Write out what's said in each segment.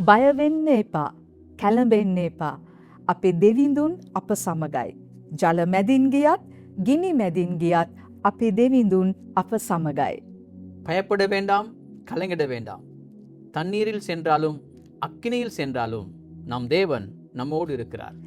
බය වෙන්න එපා. කැළඹෙන්න එපා. අපේ දෙවිඳුන් අප සමගයි. ජල මැදින් ගියත්, ගිනි මැදින් ගියත් අපේ දෙවිඳුன் අප சமகாய். பயப்பட வேண்டாம், கலங்கிட வேண்டாம். தண்ணீரில் சென்றாலும் அக்கினியில் சென்றாலும் நம் தேவன் நம்மோடு இருக்கிறார்.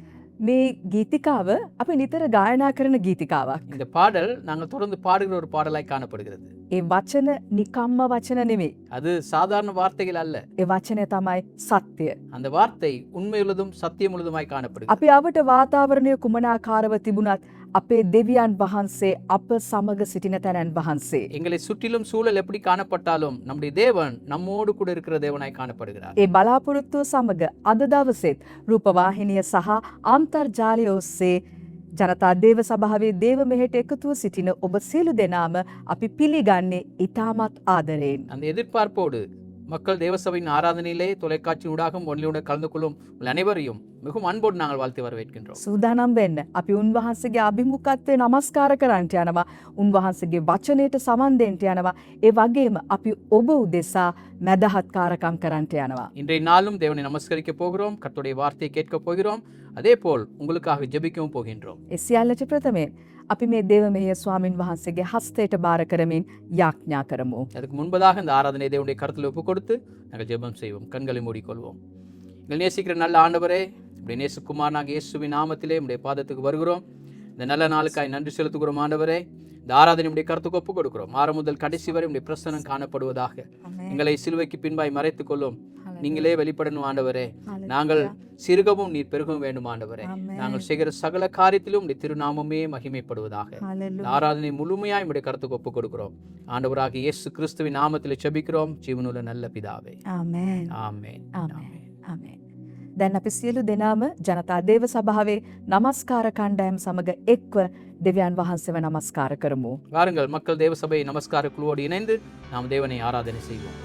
මේ ගීතිකාව අපි නිතර ගායනා කරන ගීතිකාවක්. இந்த பாடல் நாங்கள் தொடர்ந்து பாடுகிற ஒரு பாடலாய் காணப்படுகிறது. ඒ වචන නිකම්ම වචන නෙමෙයි. அது சாதாரண வார்த்தைகள் அல்ல. ඒ වචනය තමයි සත්‍යය. அந்த வார்த்தை உண்மையுள்ளதும் சத்தியமுள்ளதுமாய் காணப்படுகிறது. අපි අවට වාතාවරණය කුමනාකාරව තිබුණත් අපේ දෙවියන් වහන්සේ අප සමග සිටින තැනන් වහන්සේ. எங்களை சுற்றிலும் சூழல் எப்படி காணப்பட்டாலும் நம்முடைய தேவன் நம்மோடு கூட இருக்கிற தேவனாய் காணப்படுகிறார். ඒ බලාපොරොත්තුව සමග අද දවසෙත් රූපවාහිනිය සහ අන්තර්ජාලය ඔස්සේ ජනතා දේව සභාවේ දේව මෙහෙට එකතුව සිටින ඔබ සියලු දෙනාම අපි පිළිගන්නේ ඉතාමත් ආදරයෙන්. அந்த எதிர்பார்ப்போடு மக்கள் தேவசபையின் ஆராதனையிலே தொலைக்காட்சி ஊடாகவும் ஒன்றிலுடன் கலந்து கொள்ளும் உங்கள் அனைவரையும் மிகவும் அன்போடு நாங்கள் வாழ்த்து வரவேற்கின்றோம். සූදානම් වෙන්න. අපි උන්වහන්සේගේ අභිමුඛත්වයේ නමස්කාර කරන්නට යනවා. උන්වහන්සේගේ වචනයට සමන් දෙන්න යනවා. ඒ වගේම අපි ඔබ උදෙසා මැදහත්කාරකම් කරන්නට යනවා. இன்றைய நாளும் தேவனை நமஸ்கரிக்க போகிறோம், கர்த்தருடைய வார்த்தையை கேட்க போகிறோம், அதே போல் உங்களுக்காக ஜெபிக்கவும் போகின்றோம். ඒ සියල්ලට ප්‍රථමයෙන් අපි මේ දේව මෙහෙය ස්වාමින් වහන්සේගේ හස්තයට බාර කරමින් යාඥා කරමු. அதுக்கு முன்பதாக இந்த ஆராதனை தேவனுடைய கருத்தில் ஒப்பு கொடுத்து நாங்கள் ஜெபம் செய்வோம். கண்களை மூடிக்கொள்வோம். எங்கள் நேசிக்கிற நல்ல ஆண்டவரே, உடைய நேசகுமாரனாக இயேசுவின் நாமத்திலே உடைய பாதத்துக்கு வருகிறோம். இந்த நல்ல நாளுக்காய் நன்றி செலுத்துகிறோம் ஆண்டவரே. இந்த ஆராதனை உடைய கருத்துக்கு ஒப்பு கொடுக்கிறோம். ஆரம்பம் முதல் கடைசி வரை உடைய பிரசன்னம் காணப்படுவதாக. எங்களை சிலுவைக்கு பின்பாய் மறைத்துக் கொள்ளும். நீங்களே வெளிப்படணும் ஆண்டவரே. நாங்கள் சிறுகவும் நீர் பெருகவும் வேண்டும் ஆண்டவரே. நாங்கள் செய்கிற சகல காரியத்திலும் உடைய திருநாமமே மகிமைப்படுவதாக. ஆராதனை முழுமையாய் உடைய கருத்துக்கு ஒப்பு கொடுக்கிறோம். ஆண்டவராக இயேசு கிறிஸ்துவின் நாமத்தில் ஜெபிக்கிறோம் ஜீவனுள்ள நல்ல பிதாவே. ආමේන්. ஆமென். ආමේන්. ආමේන්. දැන් අපි සියලු දෙනාම ජනතා දේව සභාවේ නමස්කාර කණ්ඩායම් සමග එක්ව දෙවියන් වහන්සේව නමස්කාර කරමු. வாருங்கள் மக்கள் தேவ சபை நமஸ்கார குழுவோடு இணைந்து நாம் தேவனை ஆராதனை செய்வோம்.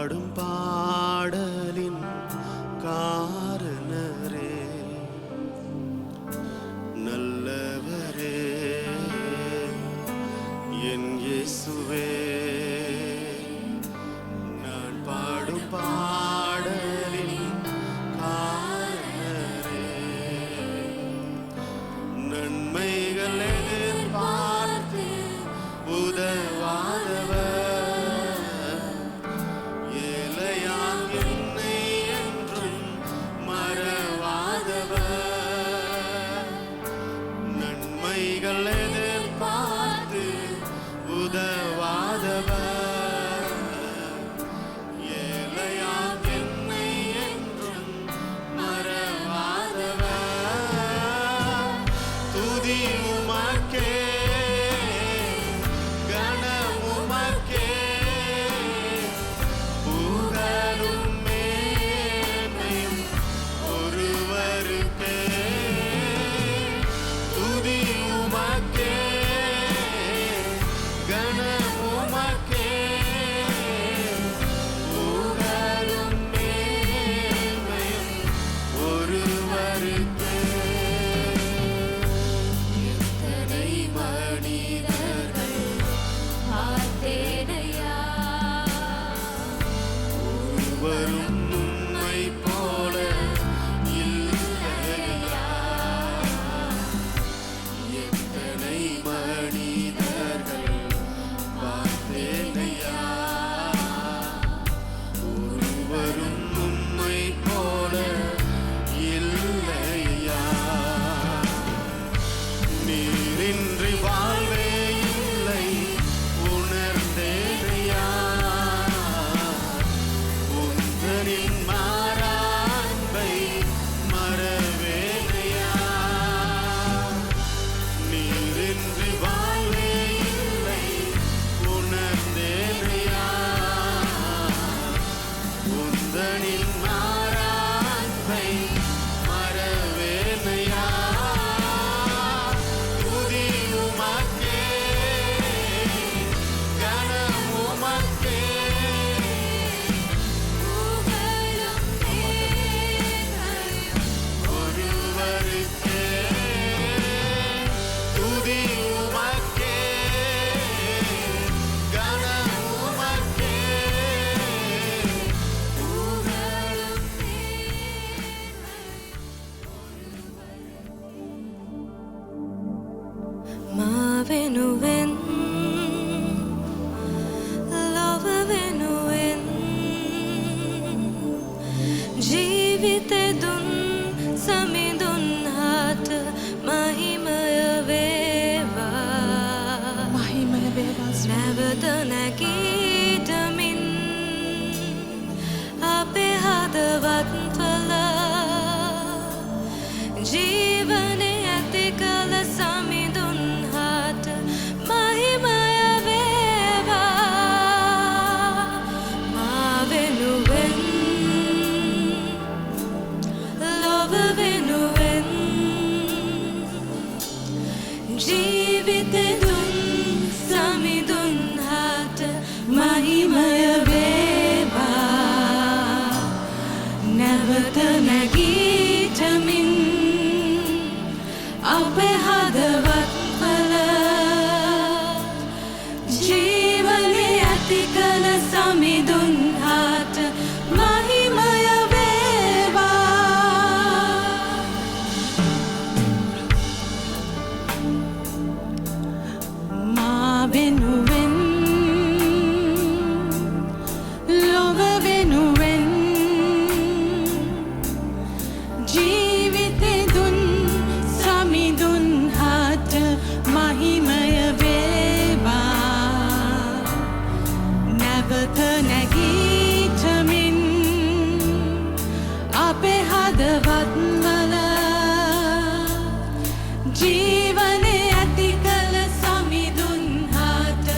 பாடும் பாடலின் காரணரே, நல்லவரே என் இயேசுவே. நான் பாடும் பாடலின் காரணரே, நன்மைகள் எதிர்பார்த்து உதவாதவர், ஏழையாம் என்னை என்றும் மறவாதவர், நன்மைகள் எதிர்பார்த்து உதவாதவர், ஏழையாம் என்னை என்றும் மறவாதவர். துதி உமக்கே, கனம் உமக்கே, புகழும் மேன்மையும் ஒருவருக்கே. துதி உமக்கே, கனம் உமக்கே, புகழும் மேன்மையும் ஒருவருக்கே. எத்தனை மனிதர்கள் பார்த்தேனையா, ஒருவரும் உம்மை போல இல்லையா. எத்தனை மனிதர்கள் பார்த்தேனையா, ஒருவரும் உம்மை போல இல்லையா. நீரின்றி வாழ்வே இல்லை உணர்ந்தேனையா, உந்தனின் மாறாண்பை மறவேனையா. நீரின்றி வாழ்வே இல்லை உணர்ந்தேனையா, உந்தனின் மாறாண்பை மறவேனையா. துதி உமக்கே, கனம் உமக்கே, புகழும் மேன்மையும் ஒருவருக்கே. துதி உமக்கே, கனம் உமக்கே, புகழும் மாவெனுවෙන් ලොව වෙනුවෙන් ජීවිතෙ දුන් සමිඳුන් හට මහිමය වේවා. නැවත නැගීටමින් අපේ හදවත්වල ජීවනය ඇති කළ සමිඳුන් හට මහිමය වේවා. මා වෙනුවෙන් ලොව වෙනුවෙන් ජීවිතෙ දුන් සමිඳුන් හට මහිමය වේවා. නැවත නැගීටමින් අපේ හදවත්වල ජීවනය ඇති කළ සමිඳුන් හට මහිමය වේවා. මා වෙනුවෙන් ලොව වෙනුවෙන් ජීවිතෙ දුන් සමිඳුන් හට මහිමය වේවා. නැවත නැගීටමින් අපේ හදවත්වල ජීවනය ඇති කළ සමිඳුන් හට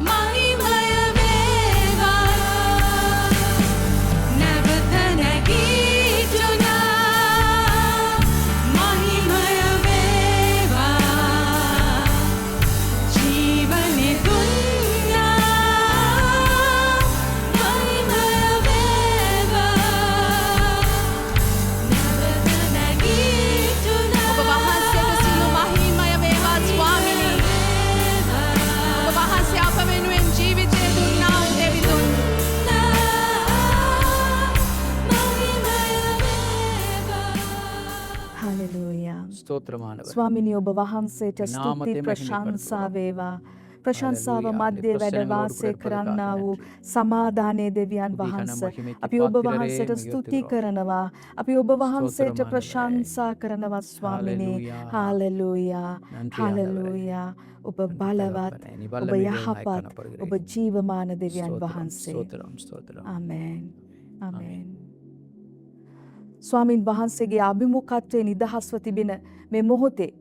මහිමය වේවා. නැවත නැගීටුනා මහිමය වේවා. ජීවනය දුන්නා මහිමය ஸ்தோத்திரமானவர். ස්වාමිනී ඔබ වහන්සේට නාමයෙන් ස්තුති මහිමපත් ප්‍රශංසා කරනවා. වේවා. ප්‍රශංසාව හලෙලූයා. මැද්දේ වැඩ ප්‍රසන්නව වාසය ඔබට කරන්නා වූ ප්‍රකාශ සමාදානයේ දෙවියන් බුද්ධ වහන්ස ඝන අපි ඔබ මහිමේ වහන්සේට පාත්‍රයේ ස්තුති නියුක්ත කරනවා. අපි ඔබ වහන්සේට ස්තෝත්‍රමානවයි. ප්‍රශංසා කරනවා ස්වාමිනේ. හලෙලූයා. හalleluya. நன்றி හalleluya. ඔබ බලවත්, தகப்பனே, நீ ඔබ வல்லமை உள்ளவனாய் යහපත්, காணப்படுகிறீர். ඔබ ජීවමාන දෙවියන් ஸ்தோத்திரம், වහන්සේ. ஸ்தோத்திரம், ஸ்தோத்திரம். ආමේන්. ආමේන්. ස්වාමින් වහන්සේගේ අභිමුඛත්වයේ නිදහස්ව තිබෙන මේ මොහොතේ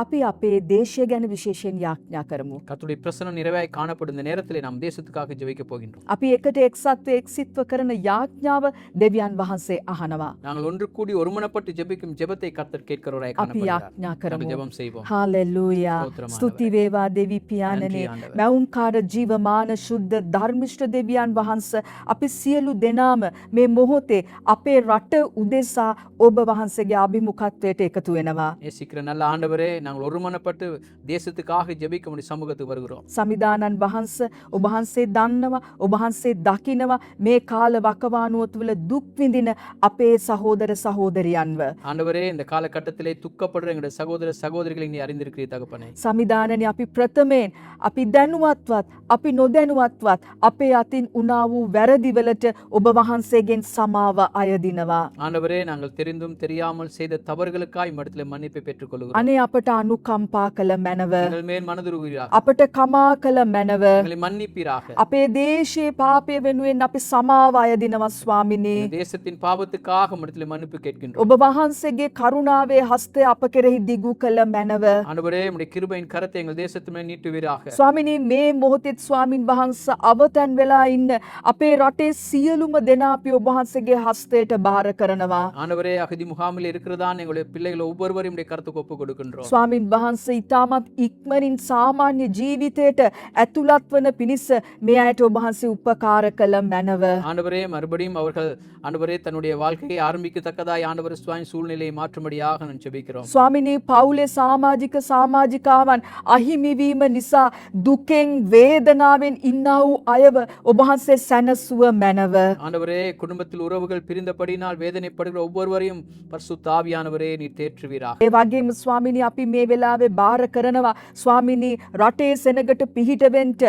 අපි අපේ දේශය ගැන විශේෂයෙන් යාඥා කරමු. கர்த்தருடைய பிரசனம் நிறைவாய் காணப்படும் இந்த நேரத்திலே நாம் தேசத்துக்காக ஜெபிக்க போகின்றோம். අපි එකට එක්සත්ව එක්සිත්ව කරන යාඥාව දෙවියන් වහන්සේ අහනවා. நாங்கள் ஒன்று கூடி ஒருமனப்பட்டு ஜெபிக்கும் ஜெபத்தை கர்த்தர் கேட்கிறவராய் අපි காணப்படுகிறார். යාඥා நாங்கள் කරමු. ஜெபம் செய்வோம். හalleluya. ස්තෝත්‍රමානවයි. ස්තුති වේවා දෙවි පියාණනේ. නன்றி ආண்டவரே. මෞංකාර ජීවමාන ශුද්ධ ධර්මිෂ්ඨ දෙවියන් වහන්සේ අපි සියලු දෙනාම මේ මොහොතේ අපේ රට උදෙසා ඔබ වහන්සේගේ අභිමුඛත්වයට එකතු වෙනවා. நேசிக்கிற நல்ல ஆண்டவரே, நாங்கள் ஒருமனப்பட்டு தேசத்துக்காக ஜெபிக்க முடிய சமூகத்துக்கு வருகிறோம். සමිදානන් වහන්ස ඔබ වහන්සේ දන්නවා, ඔබ වහන්සේ දකිනවා මේ කාල වකවානුව තුළ දුක් විඳින අපේ සහෝදර සහෝදරියන්ව. ஆண்டவரே, இந்த காலகட்டத்திலே துக்கப்படுற எங்களுடைய சகோதர சகோதரிகளை நீ அறிந்திருக்கிறீர் தகப்பனே. සමිදානනේ අපි ප්‍රථමයෙන් අපි දැනුවත්වත් අපි නොදැනුවත්වත් අපේ අතින් උනා වූ වැරදිවලට ඔබ වහන්සේගෙන් සමාව අයදිනවා. ஆண்டவரே, நாங்கள் தெரிந்தும் தெரியாமல் செய்த தவறுகளுக்காய் இடத்துல மன்னிப்பை பெற்றுக்கொள்கிறோம். අනේ අපට අනුකම්පා කළ මැනව, எங்கள் மேல் மனதுருகிறார், අපට කමා කළ මැනව, எங்களை மன்னிப்பீராக. අපේ දේශයේ පාපය වෙනුවෙන් අපි සමාව අයදිනවා ස්වාමිනේ. இந்த தேசத்தின் பாவத்துக்காக இடத்துல மன்னிப்பு கேட்கின்றோம். ඔබ වහන්සේගේ කරුණාවේ හස්තය අප කෙරෙහි දිගු කළ මැනව. ஆண்டவரே, உம்முடைய கிருபையின் கரத்தை எங்கள் தேசத்து மேல் நீட்டுவீராக. ස්වාමිනී මේ මොහොතෙත් ස්වාමින් වහන්සේ අවතන් වෙලා ඉන්න අපේ රටේ සියලුම දෙනා අපි ඔබ වහන්සේගේ හස්තයට බාර කරනවා. ஆண்டவரே, அகதி முகாமில் இருக்கிறதான் எங்களுடைய பிள்ளைகள் ஒவ்வொருவரையும் உடைய கருத்துக்கு ஒப்பு கொடுக்கின்றோம். ස්වාමින් වහන්සේ ඉතාමත් ඉක්මනින් සාමාන්‍ය ජීවිතයට ඇතුළත් වන පිණිස මේ අයට ඔබ වහන්සේ උපකාර කළ මැනව. ஆண்டவரே, மறுபடியும் அவர்கள் ஆண்டவரே தன்னுடைய வாழ்க்கையை ஆரம்பிக்கத்தக்கதாய் ஆண்டவர் சுவாமி சூழ்நிலையை மாற்றும்படியாக நான் ஜெபிக்கிறோம். ස්වාමිනී පවුලේ සමාජික සමාජිකාවන් අහිමිවීම නිසා දුකෙන් වේදනාවෙන් ඉන්නා වූ අයව ඔබ වහන්සේ සැනසුව මැනව. ஆண்டவரே, குடும்பத்தில் உறவுகள் பிரிந்தபடினால் வேதனைப்படுகிற ஒவ்வொருவரையும் பரிசுத்த ஆவியானவரே நீர் தேற்றுவீராக. ඒ වගේම ස්වාමිනී අපි මේ වෙලාවේ බාර කරනවා ස්වාමිනී රටේ සෙනගට පිහිටවෙන්ට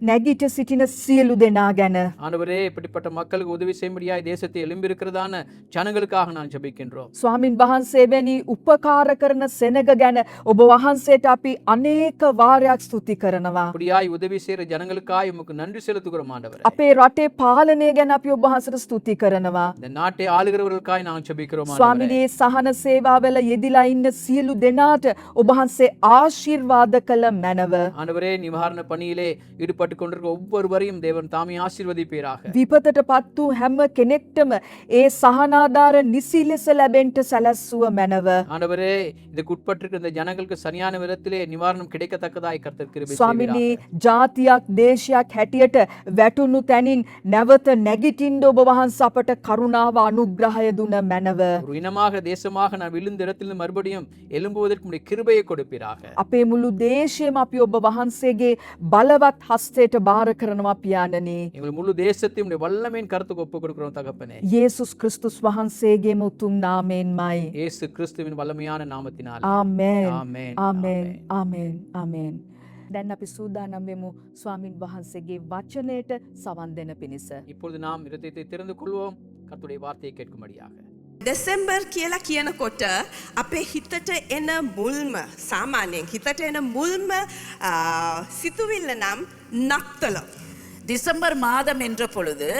නැගිට සිටින සියලු දෙනා ගැන. ஆண்டவரே, இப்படிப்பட்ட மக்களுக்கு உதவி செய்யும்படியாய் தேசத்தை எழும்பியிருக்கிறதான ஜனங்களுக்காக நான் ஜெபிக்கின்றோம். ස්වාමින් වහන්සේ වැනි උපකාර කරන සෙනග ගැන ඔබ වහන්සේට අපි අනේක වාරයක් ස්තුති කරනවා. அப்படியாய் உதவி செய்கிற ஜனங்களுக்காய் உமக்கு நன்றி செலுத்துகிறோம் ஆண்டவரே. අපේ රටේ පාලනය ගැන අපි ඔබ වහන්සේට ස්තුති කරනවා. இந்த நாட்டை ஆளுகிறவர்களுக்காய் நான் ஜெபிக்கிறோம் ஆண்டவரே. ස්වාමිනේ සහන සේවාවල යෙදිලා ඉන්න සියලු දෙනාට ඔබ වහන්සේ ආශිර්වාද කළ මැනව. ஆண்டவரே, நிவாரண பணியிலே ஈடுபட்டு கொண்டிருக்கிற ஒவ்வொருவரையும் தேவன் தாமே ஆசீர்வதிப்பீராக. විපතට පත් වූ හැම කෙනෙක්ටම ඒ සහනාධාර නිසි ලෙස ලැබෙන්ට සැලැස්සුව මැනව. ஆண்டவரே, இதுக்கு உட்பட்டிருக்கிற இந்த ஜனங்களுக்கு சரியான விதத்திலே நிவாரணம் கிடைக்கத்தக்கதாய் கர்த்தர் கிருபை செய்வீராக. ස්වාමිනී ජාතියක් දේශයක් හැටියට වැටුණු තැනින් නැවත නැගිටින්න ඔබ වහන්සේ අපට කරුණාව අනුග්‍රහය දුන මැනව. ஒரு இனமாக தேசமாக நான் விழுந்த இடத்திலிருந்து மறுபடியும் எழும்புவதற்கு உடைய கிருபையை கொடுப்பீராக. අපේ මුළු දේශයම අපි ඔබ වහන්සේගේ බලවත් හස්තයට බාර කරනවා පියාණනි. எங்கள் முழு தேசத்தையும் உடைய வல்லமையின் கருத்துக்கு ஒப்பு கொடுக்கிறோம் தகப்பனே. යේසුස් ක්‍රිස්තුස් වහන්සේගේම උතුම් නාමයෙන්මයි. இயேசு கிறிஸ்துவின் வல்லமையான நாமத்தினால் ආමේන්. ආමේන්. ආමේන්. ආමේන්. ආමේන්. දැන් අපි සූදානම් වෙමු ස්වාමින් වහන්සේගේ වචනයට සවන් දෙන පිණිස. இப்பொழுது நாம் இருதயத்தை திறந்து கொள்வோம் கர்த்தருடைய வார்த்தையை கேட்கும்படியாக. දෙසෙම්බර් කියලා කියනකොට අපේ හිතට එන මුල්ම සාමාන්‍යයෙන් හිතට එන මුල්ම සිතුවිල්ල නම් නත්තල. டிசம்பர் மாதம் என்ற பொழுது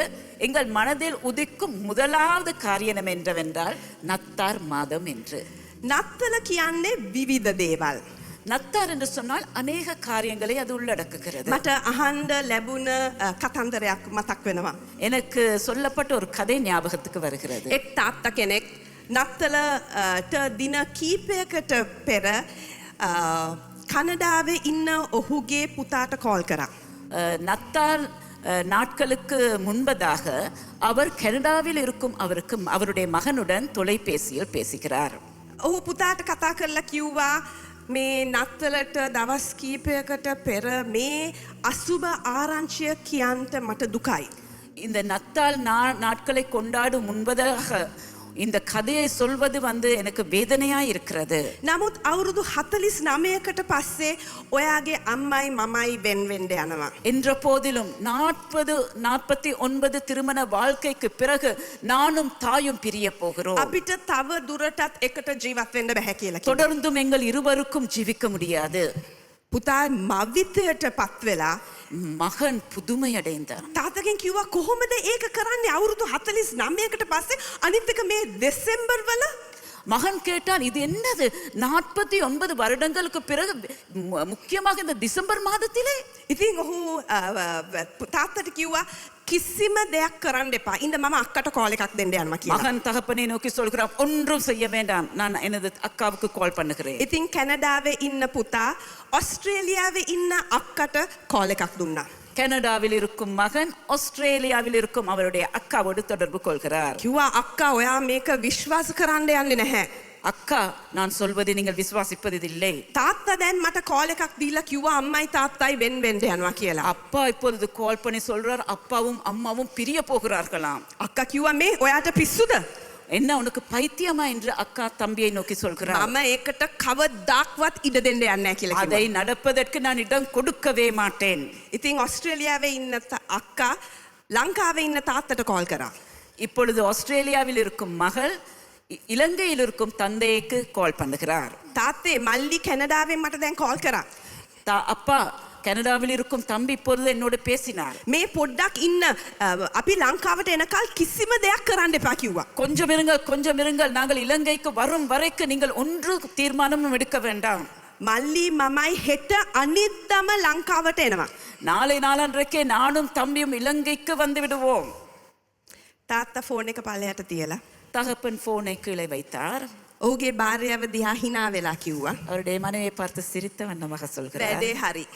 எங்கள் மனதில் உதிக்கும் முதலாவது காரியம் என்னவென்றால் நத்தார் மாதம் என்று. නත්තල කියන්නේ විවිධ දේවල්. நத்தார் என்று சொன்னால் அநேக காரியங்களை அது உள்ளடக்குகிறது. මට අහන්ඩ ලැබුණ කතන්දරයක් මතක් වෙනවා. எனக்கு சொல்லப்பட்ட ஒரு கதை ஞாபகத்துக்கு வருகிறது. එක් තාත්ත කෙනෙක් නත්තලට දින කීපයකට පෙර කනඩාවේ ඉන්න ඔහුගේ පුතාට කෝල් කරා. நத்தார் நாட்களுக்கு முன்பதாக அவர் கனடாவில் இருக்கும் அவருடைய மகனுடன் தொலைபேசியில் பேசுகிறார். ඔහු පුතාට කතා කරලා කිව්වා මේ නත්තලට දවස් කීපයකට පෙර මේ අසුබ ආරංචිය කියන්ට මට දුකයි. இந்த நத்தால் நாட்களை கொண்டாடும் முன்பதாக இந்த கதையை சொல்வது எனக்கு வேதனையா இருக்கிறது. නමුත් අවුරුදු 49කට පස්සේ ඔයාගේ අම්මයි මමයි වෙන් වෙන්න යනවා. என்ற போதிலும் 49 திருமண வாழ்க்கைக்கு பிறகு நானும் தாயும் பிரிய போகிறோம். අපිට තව දුරටත් එකට ජීවත් වෙන්න බැහැ කියලා කිව්වා. தொடர்ந்தும் எங்கள் இருவருக்கும் ஜீவிக்க முடியாது. පුතා මවිතයට පත් වෙලා மகன் புதுமையடைந்தார். තාත්තගෙන් කිව්වා කොහොමද ඒක කරන්නේ අවුරුදු 49කට පස්සේ අනිත් එක මේ දෙසැම්බර් වල மகன் கேட்டான், இது என்னது 49 வருடங்களுக்கு பிறகு முக்கியமாக இந்த டிசம்பர் மாதத்திலே? ඉතින් ඔහු තාත්තට කිව්වා කිසිම දෙයක් කරන්න එපා. ඉන්න මම අක්කට කෝල් එකක් දෙන්න යනවා කියලා. மகன் தகப்பனை நோக்கி சொல்கிறான், ஒன்றும் செய்ய வேண்டாம், நான் எனது அக்காவுக்கு கால் பண்ணுகிறேன். ඉතින් කැනඩාවේ ඉන්න පුතා ඔස්ට්‍රේලියාවේ ඉන්න අක්කට කෝල් එකක් දුන්නා. கனடாவில் இருக்கும் மகன் ஆஸ்திரேலியாவில் இருக்கும் அவருடைய அக்காவோடு தொடர்பு கொள்கிறார். කිව්වා අක්කා ඔයා මේක විශ්වාස කරන්න යන්නේ නැහැ. அக்கா, நான் சொல்வதை நீங்கள் விசுவாசிப்பது இல்லை. තාත්තා දැන් මට කෝල් එකක් දීලා කිව්වා අම්මයි තාත්තයි වෙන් වෙන්න යනවා කියලා. அப்பா இப்பொழுது கால் பண்ணி சொல்றார், அப்பாவும் அம்மாவும் பிரிய போகிறார்களாம். අක්කා කිව්වා මේ ඔයාට පිස්සුද? என்ன உனக்கு பைத்தியமா என்று அக்கா தம்பியை நோக்கி சொல்கிறார். මම ඒකට කවදාක්වත් ඉඩ දෙන්න යන්නේ නැහැ කියලා அதை කිව්වා. நடப்பதற்கு நான் இடம் கொடுக்கவே மாட்டேன். ඉතින් ඔස්ට්‍රේලියාවේ ඉන්න අක්කා ලංකාවේ ඉන්න තාත්තට කෝල් කරා. இப்பொழுது ஆஸ்திரேலியாவில் இருக்கும் மகள் இலங்கையில் இருக்கும் தந்தைக்கு கால் பண்ணுகிறார். තාත්තේ මල්ලි කැනඩාවෙන් මට දැන් කෝල් කරා. அப்பா, கனடாவில் இருக்கும் தம்பி இப்பொழுது என்னோடு பேசினார். මේ පොඩ්ඩක් ඉන්න අපි ලංකාවට එනකල් කිසිම දෙයක් කරන්න එපා කිව්වා. கொஞ்சம் இருங்கள், நாங்கள் இலங்கைக்கு வரும் வரைக்கும் நீங்கள் ஒன்று தீர்மானமும் எடுக்க வேண்டாம். මල්ලි මමයි හෙට අනිද්දාම ලංකාවට එනවා. நாளை நாளன்றைக்கே நானும் தம்பியும் இலங்கைக்கு வந்து விடுவோம். තාත්තා ෆෝන් එක පල්ලයට තියලා தகப்பன் போனை கீழே வைத்தார். ඔහුගේ භාර්යාව දිහා hina වෙලා කිව්වා. அவருடைய மனைவியை பார்த்து சிரித்த வண்ணமாக சொல்கிறார், වැඩේ හරි.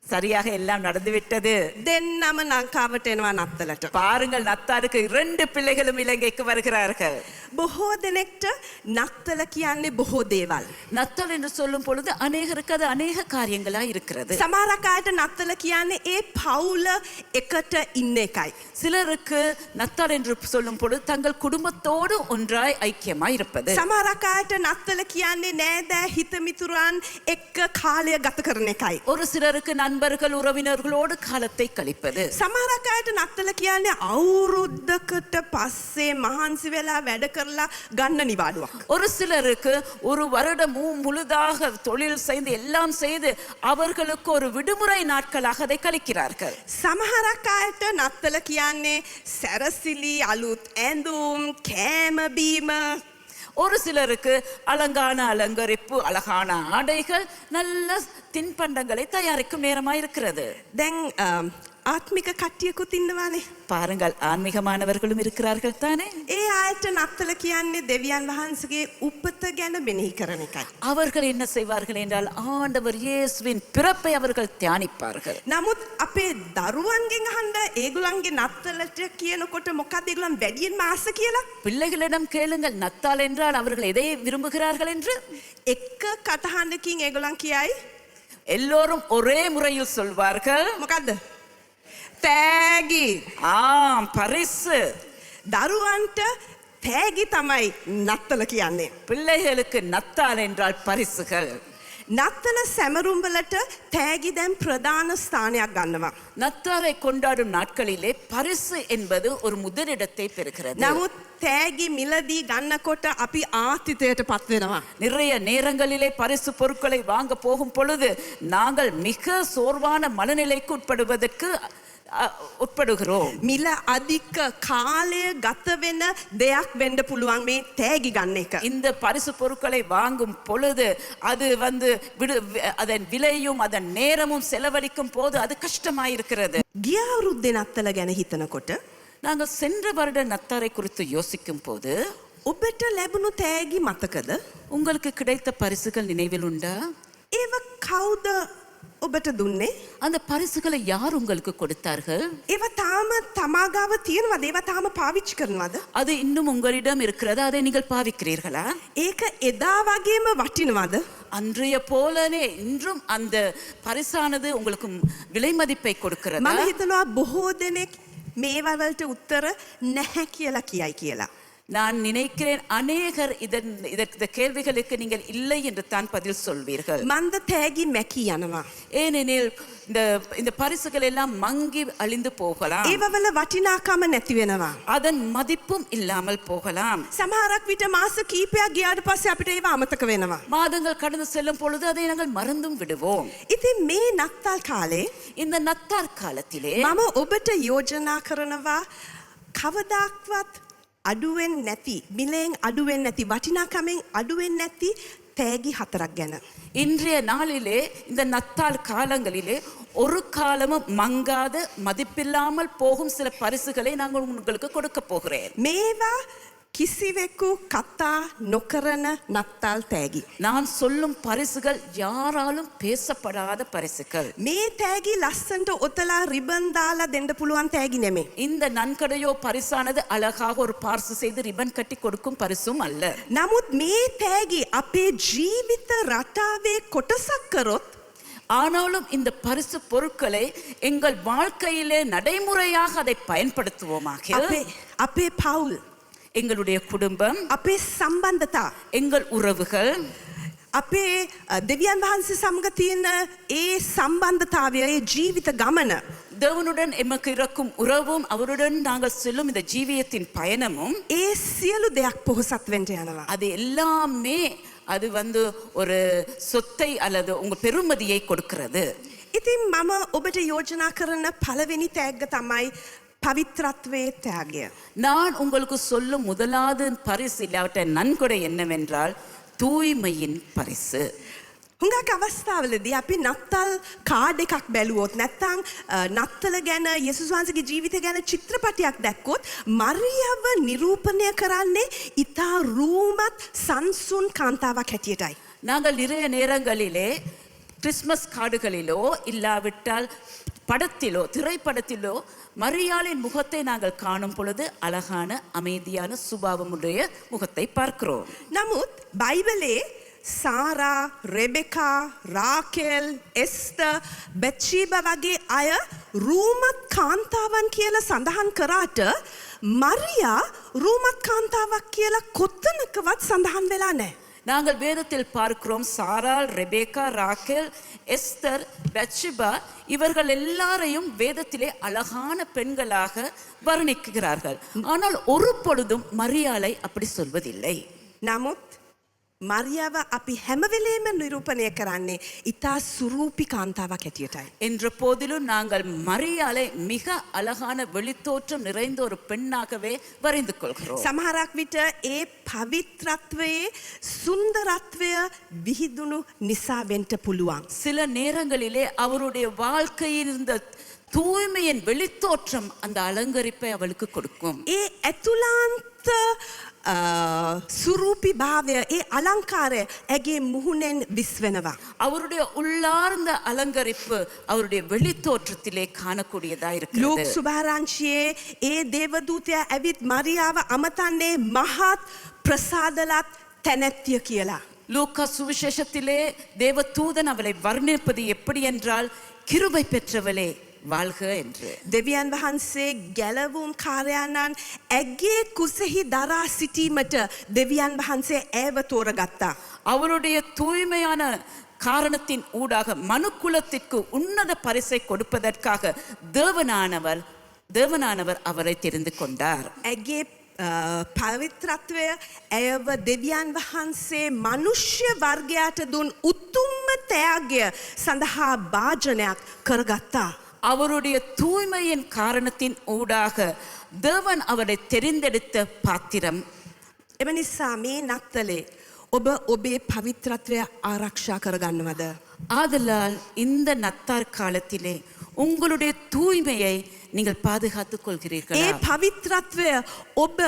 சரியாக எல்லாம் நடந்து விட்டது. දෙන්නම ලංකාවට එනවා නත්තලට. பாருங்கள், நத்தாருக்கு 2 பிள்ளைகளும் இலங்கைக்கு வருகிறார்கள். බොහෝ දෙනෙක්ට නත්තල කියන්නේ බොහෝ දේවල්. நத்தல் என்று சொல்லும் பொழுது அநேகருக்கு அது அநேக காரியங்களா இருக்கிறது. සමහරක් අයට නත්තල කියන්නේ ඒ පවුල එකට ඉන්න එකයි. சிலருக்கு நத்தால் என்று சொல்லும் பொழுது தங்கள் குடும்பத்தோடு ஒன்றாய் ஐக்கியமாய் இருப்பது. සමහරක් අයට නත්තල කියන්නේ නෑදෑ හිතමිතුරන් එක්ක කාලය ගත කරන එකයි. ஒரு சிலருக்கு நண்பர்கள் உறவினர்களோடு காலத்தை கழிப்பது. සමහරක් අයට නත්තල කියන්නේ අවුරුද්දකට පස්සේ මහන්සි වෙලා වැඩ කරලා ගන්න නිවාඩුවක්. ஒரு சிலருக்கு ஒரு வருடம் முழுதாக தொழில் செய்து எல்லாம் செய்து அவர்களுக்கு ஒரு விடுமுறை நாட்களாக அதை கழிக்கிறார்கள். සමහරක් අයට නත්තල කියන්නේ සැරසිලි අලුත් ඇඳුම් කෑම බීම. ஒரு சிலருக்கு அலங்கான அலங்கரிப்பு, அழகான ஆடைகள், நல்ல தின்பண்டங்களை தயாரிக்கும் நேரமாய் இருக்கிறது. දැන් ආත්මික කට්ටියකුත් ඉන්නවානේ. பாருங்கள், ஆன்மீகமானவர்களும் இருக்கிறார்கள் தானே. ඒ ආයත නත්තල කියන්නේ දෙවියන් වහන්සේගේ උපත ගැන මෙනෙහි කරන එකයි. அவர்கள் என்ன செய்வார்கள் என்றால் ஆண்டவர் இயேசுவின் பிறப்பை அவர்கள் தியானிப்பார்கள். නමුත් අපේ දරුවන්ගෙන් අහන්න ඒගොල්ලන්ගේ නත්තලට කියනකොට මොකක්ද ඒගොල්ලන් වැඩියෙන්ම ආස කියලා? பிள்ளைகளிடம் கேளுங்கள், நத்தால் என்றால் அவர்கள் எதை விரும்புகிறார்கள் என்று. එක කටහඬකින් ඒගොල්ලන් කියයි எல்லோரும் ஒரே முறையில் சொல்வார்கள், මොකද්ද? තෑගි. ஆம், பரிசு. දරුවන්ට තෑගි තමයි නත්තල කියන්නේ. பிள்ளைகளுக்கு நத்தால் என்றால் பரிசுகள். නත්තල සැමරුම්වලට තෑගි දැන් ප්‍රධාන ස්ථානයක් ගන්නවා. நத்தாரை கொண்டாடும் நாட்களிலே பரிசு என்பது ஒரு முதலிடத்தை பெறுகிறது. නමුත් තෑගි මිලදී ගන්නකොට අපි ආතිතයට පත් වෙනවා. நிறைய நேரங்களிலே பரிசு பொருட்களை வாங்க போகும் பொழுது நாங்கள் மிக சோர்வான மனநிலைக்கு உட்படுகிறோம். මිල අධික කාලය ගත වෙන දෙයක් වෙන්න පුළුවන් මේ තෑගි ගන්න එක. இந்த பரிசு பொருட்களை வாங்கும் பொழுது அது அதன் விலையும் அதன் நேரமும் செலவழிக்கும் போது அது கஷ்டமாயிருக்கிறது. ගිය අවුරුද්දේ නත්තල ගැන හිතනකොට நாங்கள் சென்ற வருட நத்தாரை குறித்து யோசிக்கும் போது ඔබට ලැබුණු තෑගි මතකද? உங்களுக்கு கிடைத்த பரிசுகள் நினைவில் உண்டா? ඒව කවුද ඔබට දුන්නේ? அந்த பரிசுகளை யார் உங்களுக்கு கொடுத்தார்கள்? ඒව තාම තමා ගාව තියෙනවද? ඒව තාම පාවිච්චි කරනවද? அது இன்னும் உங்களிடம் இருக்கிறது, அதை நீங்கள் பாவிக்கிறீர்களா? ඒක එදා වගේම වටිනවද? அன்றைய போலவே இன்றும் அந்த பரிசானது உங்களுக்கு விலை மதிப்பை கொடுக்கிறதா? මම හිතනවා බොහෝ දෙනෙක් මේවා වලට උත්තර නැහැ කියලා කියයි කියලා. நான் நினைக்கிறேன் அநேகர் இந்த கேள்விகளுக்கு நீங்கள் இல்லை என்று தான் பதில் சொல்வீர்கள். මන්ද තෑගි මැකී යනවා. ஏனெனில் இந்த பரிசுகள் எல்லாம் மங்கி அழிந்து போகலாம். ඒවවල වටිනාකම නැති වෙනවා. அதன் மதிப்பும் இல்லாமல் போகலாம். සමහරක් විට මාස කීපයක් ගියාට පස්සේ අපිට ඒව අමතක වෙනවා. மாதங்கள் கடந்து செல்லும் பொழுது அதை நாங்கள் மறந்தும் விடுவோம். ඉතින් මේ නත්තල් කාලේ இந்த நத்தார் காலத்திலே මම ඔබට යෝජනා කරනවා කවදාක්වත් අඩුවෙන් නැති මිලෙන් අඩුවෙන් නැති වටිනාකමෙන් අඩුවෙන් නැති තෑගි 4ක් ගැන. இன்றைய நாளிலே இந்த நத்தாள் காலங்களிலே ஒரு காலமும் மங்காத மதிப்பில்லாமல் போகும் சில பரிசுகளை நாங்கள் உங்களுக்கு கொடுக்க போகிறேன். මේවා කිසිවෙකු කතා නොකරන නත්තල් තෑගි. நான் சொல்லும் பரிசுகள் யாராலும் பேசப்படாத பரிசுகள். මේ තෑගි ලස්සන්ට ඔතලා රිබන් දාලා දෙන්න පුළුවන් තෑගි නෙමෙයි. இந்த நன்கடையோ பரிசானது அழகாக ஒரு பார்சு செய்து ரிபன் கட்டி கொடுக்கும் பரிசும் அல்ல. නමුත් මේ තෑගි අපේ ජීවිත රටාවේ කොටසක් කරොත් ஆனாலும் இந்த பரிசு பொருட்களை எங்கள் வாழ்க்கையிலே நடைமுறையாக அதை பயன்படுத்துவோமாக අපේ පවුල් எங்களுடைய குடும்பம் අපේ සම්බන්ධතා எங்கள் உறவுகள் අපේ දෙවියන් වහන්සේ සමග තියෙන ඒ සම්බන්ධතාවය ඒ ජීවිත ගමන தேவனுடன் எமக்கு இருக்கும் உறவும் அவருடன் நாங்கள் செல்லும் இந்த ஜீவியத்தின் பயணமும் ඒ සියලු දෙයක් පොහොසත් වෙන්න යනවා. அது எல்லாமே அது ஒரு சொத்தை அல்லது உங்க பெருமதியை கொடுக்கிறது. ඉතින් මම ඔබට යෝජනා කරන පළවෙනි තෑග්ග තමයි පවිත්‍රත්වයේ තෑගය. நான் உங்களுக்கு சொல்லும் முதலாவது பரிசு இல்லாவிட்ட நன்கொடை என்னவென்றால் தூய்மையின் பரிசு. හුඟක් අවස්ථාවලදී අපි නත්තල් කාඩ් එකක් බැලුවොත් නැත්නම් නත්තල ගැන යේසුස් වහන්සේගේ ජීවිතය ගැන චිත්‍රපටයක් දැක්කොත් මරියව නිරූපණය කරන්නේ ඊතා රූමත් සංසුන් කාන්තාවක් හැටියටයි. நாங்கள் நிறைய நேரங்களிலே கிறிஸ்மஸ் கார்டுகளிலோ இல்லாவிட்டால் படத்திலோ திரைப்படத்திலோ மரியாளின் முகத்தை நாங்கள் காணும் பொழுது அழகான அமைதியான சுபாவமுடைய முகத்தை பார்க்கிறோம். නමුත් බයිබලේ සාරා, රෙබෙකා, රාකෙල්, එස්තර්, බැත්ෂීබා වගේ අය රූමත් කාන්තාවන් කියලා සඳහන් කරාට මරියා රූමත් කාන්තාවක් කියලා කොතනකවත් සඳහන් වෙලා නැහැ. நாங்கள் வேதத்தில் பார்க்கிறோம் சாராள், ரெபேக்கா, ராக்கேல், எஸ்தர், பெத்ஷிபா இவர்கள் எல்லாரையும் வேதத்திலே அழகான பெண்களாக வர்ணிக்கிறார்கள். ஆனால் ஒரு பொழுதும் மரியாளை அப்படி சொல்வதில்லை. නමුත් මරියාව අපි හැම වෙලේම නිරූපණය කරන්නේ ඊතා සුරූපී කාන්තාවක් හැටියටයි. என்ற போதிலும் நாங்கள் மரியாளை மிக அழகான வெளித்தோற்றம் நிறைந்த ஒரு பெண்ணாகவே வரைந்து கொள்கிறோம். සමහරක් විට ඒ පවිත්‍රත්වයේ සුන්දරත්වය විහිදුණු නිසා වෙන්න පුළුවන්. சில நேரங்களிலே அவருடைய வாழ்க்கையில் இருந்த தூய்மையின் வெளித்தோற்றம் அந்த அலங்கரிப்பை அவளுக்கு கொடுக்கும். ඒ ඇතුළාන්ත සුරූපී භාවය ඒ අලංකාරය ඇගේ මුහුණෙන් විස්වෙනවා. அவருடைய உள்ளார்ந்த அலங்கரிப்பு அவருடைய வெளித்தோற்றத்திலே காணக்கூடியதா ලූක් இருக்கிறது. සුභාරංශියේ ඒ දේවදූතයා ඇවිත් මරියාව අමතන්නේ මහත් ප්‍රසාදලත් තැනැත්තිය කියලා. லூக்கா சுவிசேஷத்திலே தேவ தூதன் அவளை வர்ணிப்பது எப்படி என்றால் கிருபை பெற்றவளே வாழ்க என்று. දෙවියන් වහන්සේ ගැලවුම් කාර්යානන් ඇගේ කුසෙහි දරා සිටීමට දෙවියන් වහන්සේ ඇව තෝරගත්තා. அவருடைய தூய்மையான காரணத்தின் ஊடாக மனுக்குலத்திற்கு உன்னத பரிசை கொடுப்பதற்காக தேவனானவர் அவரை தெரிந்து கொண்டார். ඇගේ පවිත්‍රත්වය ඇයව දෙවියන් වහන්සේ මනුෂ්‍ය වර්ගයාට දුන් උතුම්ම තෑග්‍ය සඳහා භාජනයක් කරගත්තා. அவருடைய தூய்மையின் காரணத்தின் ஊடாக தேவன் அவரை தெரிந்தெடுத்த பாத்திரம். එම නිසා මේ නත්තලේ ඔබ ඔබේ පවිත්‍රත්වය ආරක්ෂා කරගන්නවද? ஆதலால் இந்த நத்தார் காலத்திலே உங்களுடைய தூய்மையை நீங்கள் பாதுகாத்துக் ඒ கொள்கிறீர்களா? පවිත්‍රත්වය ඔබ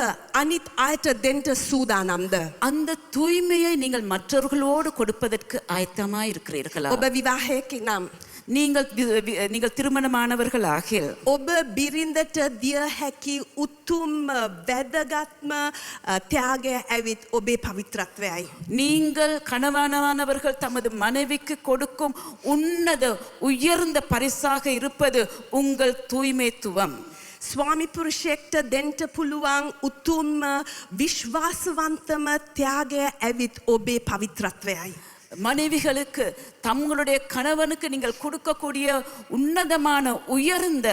අනිත් අයට දෙන්න සූදානම්ද? அந்த தூய்மையை நீங்கள் மற்றவர்களோடு கொடுப்பதற்கு ஆயத்தமாய் இருக்கிறீர்களா? ඔබ විවාහයකින් නම් நீங்கள் திருமணமானவர்களாகில் ඔබ බිරිඳට දිය හැකි උතුම් වැදගත්ම ත්‍යාගය ඇවිත් ඔබේ පවිත්‍රත්වයයි. நீங்கள் கணவனானவர்கள் தமது மனைவிக்கு கொடுக்கும் உன்னத உயர்ந்த பரிசாக இருப்பது உங்கள் தூய்மைத்துவம். ස්වාමි පුරුෂයෙක්ට දෙන්ට පුළුවන් උතුම්ම විශ්වාසවන්තම ත්‍යාගය ඇවිත් ඔබේ පවිත්‍රත්වයයි. மனைவிகளுக்கு தங்களுடைய கணவனுக்கு நீங்கள் கொடுக்கக்கூடிய உன்னதமான உயர்ந்த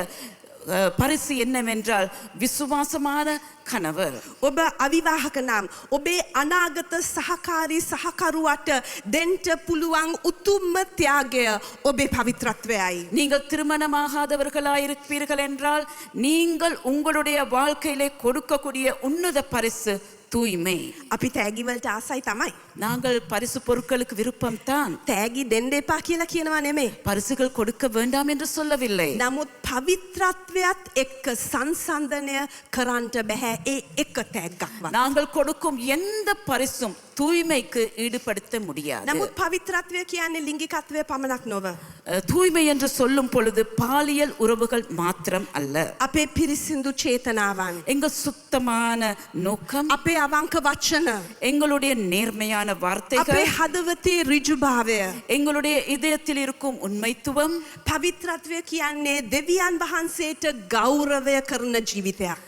பரிசு என்னவென்றால் விசுவாசமான கணவர். ඔබ අවිවාහක නම් ඔබේ අනාගත සහකාරී සහකරුවට දෙන්ට පුළුවන් උතුම්ම ත්‍යාගය ඔබේ පවිත්‍රත්වයයි. நீங்கள் திருமணமாகாதவர்களாயிருப்பீர்கள் என்றால் நீங்கள் உங்களுடைய வாழ்க்கையிலே கொடுக்கக்கூடிய உன்னத பரிசு தூய்மை. අපි තෑගිවලට ආසයි තමයි. நாங்கள் பரிசு பொருட்களுக்கு விருப்பம் தான். තෑගි දෙන්න එපා කියලා කියනවා නෙමේ. பரிசுகள் கொடுக்க வேண்டாம் என்று சொல்லவில்லை. නමුත් පවිත්‍රත්වයත් එක්ක සංසන්දනය කරන්නට බැහැ ඒ එක තෑග්ගක්වත්. நாங்கள் கொடுக்கும் எந்த பரிசும் தூய்மைக்கு ஈடுபடுத்த முடியாது. නමුත් පවිත්‍රත්වය කියන්නේ ලිංගිකත්වය පමණක් නොව. தூய்மை என்று சொல்லும் பொழுது பாலியல் உறவுகள் மாத்திரம் அல்ல. අපේ පිරිසිදු චේතනාවන්. எங்கள் சுத்தமான நோக்கம், අපේ අවංක වචන. எங்களுடைய நேர்மையான අපේ வார்த்தைகள், හදවතේ ඍජුභාවය. எங்களுடைய இதயத்தில் இருக்கும் உண்மைத்துவம். පවිත්‍රත්වය කියන්නේ දෙවියන් වහන්සේට ගෞරවය කරන ජීවිතයක්.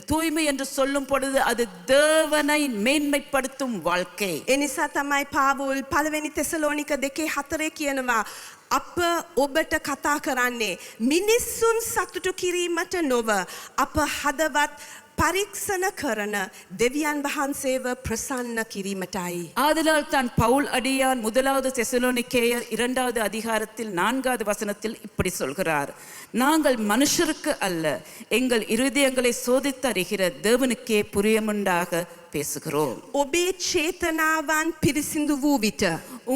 தூய்மை என்று சொல்லும் பொழுது அது தேவனை மேன்மைப்படுத்தும் வாழ்க்கை. එනිසා තමයි පාවුල් පළවෙනි තෙසලෝනික 2:4 කියනවා අප ඔබට කතා කරන්නේ මිනිස්සුන් සතුටු කිරීමට නොව අප හදවත් පරීක්ෂණ කරන දෙවියන් වහන්සේව ප්‍රසන්න කිරීමටයි. ஆதலால் தான் பவுல் அடியான் 1 தெசலோனிக்கேயர் 2 அதிகாரத்தில் 4 வசனத்தில் இப்படி சொல்கிறார், நாங்கள் மனுஷருக்கு அல்ல எங்கள் இருதயங்களை சோதித்தறிகிற தேவனுக்கே புரியமுண்டாக பேசுகிறோம். ඔබේ චේතනාවන් පිරිසිදු වූ විට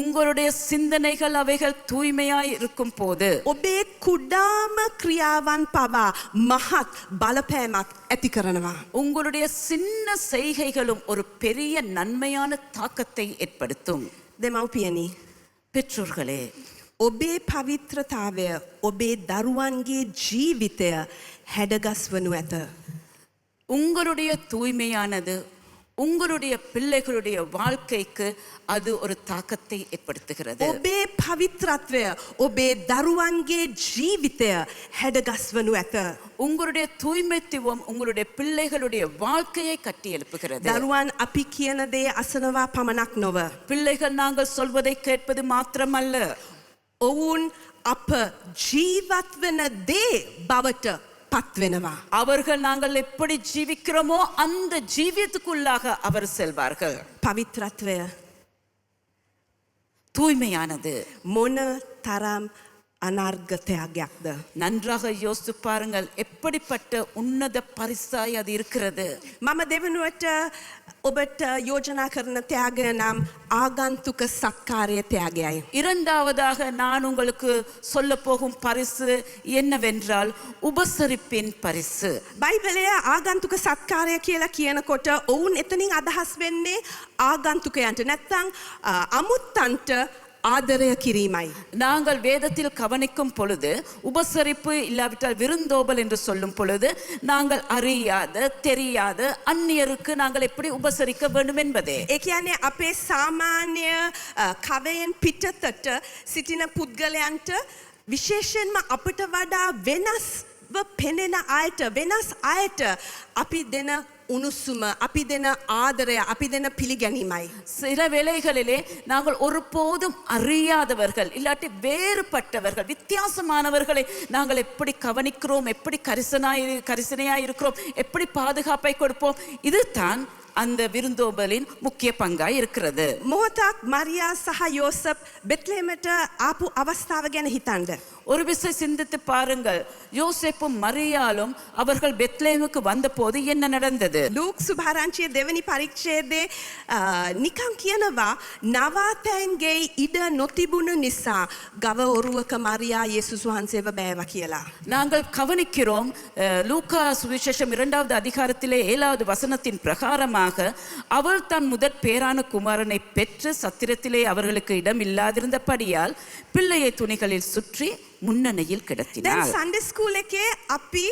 உங்களுடைய சிந்தனைகள் அவைகள் தூய்மையாய் இருக்கும் போது ඔබේ කුඩාම ක්‍රියාවන් පවා මහත් බලපෑමක් ඇති කරනවා. உங்களுடைய சின்ன செய்கைகளும் ஒரு பெரிய நன்மையான தாக்கத்தை ஏற்படுத்தும். දෙමව්පියනි, பெற்றோர்களே, ඔබේ පවිත්‍රතාවය ඔබේ දරුවන්ගේ ජීවිතය හැඩගස්වනු ඇත. உங்களுடைய தூய்மையானது உங்களுடைய பிள்ளைகளுடைய வாழ்க்கைக்கு அது ஒரு தாக்கத்தை ஏற்படுத்துகிறது. ඔබේ පවිත්‍රත්වය ඔබේ දරුවන්ගේ ජීවිතය හැඩගස්වනු ඇත. உங்களுடைய தூய்மைத்துவம் உங்களுடைய பிள்ளைகளுடைய வாழ்க்கையை கட்டி எழுப்புகிறது. දරුවන් අපි කියන දේ අසනවා පමණක් නොව. பிள்ளைகள் நாங்கள் சொல்வதை கேட்பது மாத்திரமல்ல, ඔවුන් අප ජීවත් වන දේ බවට පත්වෙනවා. அவர்கள் நாங்கள் எப்படி ஜீவிக்கிறோமோ அந்த ஜீவியத்துக்குள்ளாக அவர் செல்வார்கள். පවිත්‍රත්වය தூய்மையானது මොන තරම් අනර්ගතයක්ද. நன்றாக யோசித்து பாருங்கள், எப்படிப்பட்ட உன்னத பரிசாய் அது இருக்கிறது. මම දෙවනුවට ඔබට යෝජනා කරන ත්‍යාගය නම් ආගන්තුක සත්කාරය ත්‍යාගයයි. இரண்டாவதாக நான் உங்களுக்கு சொல்ல போகும் பரிசு என்னவென்றால் உபசரிப்பின் பரிசு. බයිබලය ආගන්තුක සත්කාරය කියලා කියනකොට ඔවුන් එතනින් අදහස් වෙන්නේ ආගන්තුකයන්ට නැත්තං අමුත්තන්ට ආදරය කිරීමයි. நாங்கள் வேதத்தில் கவனிக்கும் பொழுது உபசரிப்பு இல்லாவிட்டால் விருந்தோம்பல் என்று சொல்லும் பொழுது நாங்கள் அறியாத தெரியாத அந்நியருக்கு நாங்கள் எப்படி உபசரிக்க வேண்டும் என்பதே. ඒ කියන්නේ අපේ සාමාන්‍ය කවයෙන් පිටතට සිටින පුද්ගලයන්ට විශේෂයෙන්ම අපට වඩා වෙනස්ව පෙනෙන අයට වෙනස් අයට අපි දෙන උණුසුම අපි දෙන ආදරය අපි දෙන පිළිගැනීමයි. சில வேளைகளிலே நாங்கள் ஒருபோதும் அறியாதவர்கள் இல்லாட்டி வேறுபட்டவர்கள் வித்தியாசமானவர்களை நாங்கள் எப்படி கவனிக்கிறோம், எப்படி கரிசனையாய் இருக்கிறோம், எப்படி பாதுகாப்பை கொடுப்போம், இதுதான் அந்த விருந்தோம்பலின் முக்கிய பங்காய் இருக்கிறது. මොහොතක් මරියා සහ යෝසප් බෙත්ලෙහෙමට ආපු අවස්ථාව ගැන හිතන්න. ஒரு விசை சிந்தித்து பாருங்கள், யோசேப்பும் மரியாளும் அவர்கள் பெத்லேமுக்கு வந்தபோது என்ன நடந்தது? ලූක් සුභාරංචියේ දෙවනි පරිච්ඡේදයේ නිකන් කියනවා නවාතැන්ගේ ඉඩ නොතිබුණු නිසා ගව ඔරුවක මරියා යේසුස් වහන්සේව බෑවා කියලා. நாங்கள் கவனிக்கிறோம், லூக்கா சுவிசேஷம் 2 அதிகாரத்திலே 7 வசனத்தின் பிரகாரமாக அவள் தன் முதற் பேரான குமாரனை பெற்று சத்திரத்திலே அவர்களுக்கு இடம் இல்லாதிருந்தபடியால் பிள்ளையை துணிகளில் சுற்றி முன்னணியில் දැන් கிடத்தினார். සන්ඩේ ස්කූල් එකේ අපි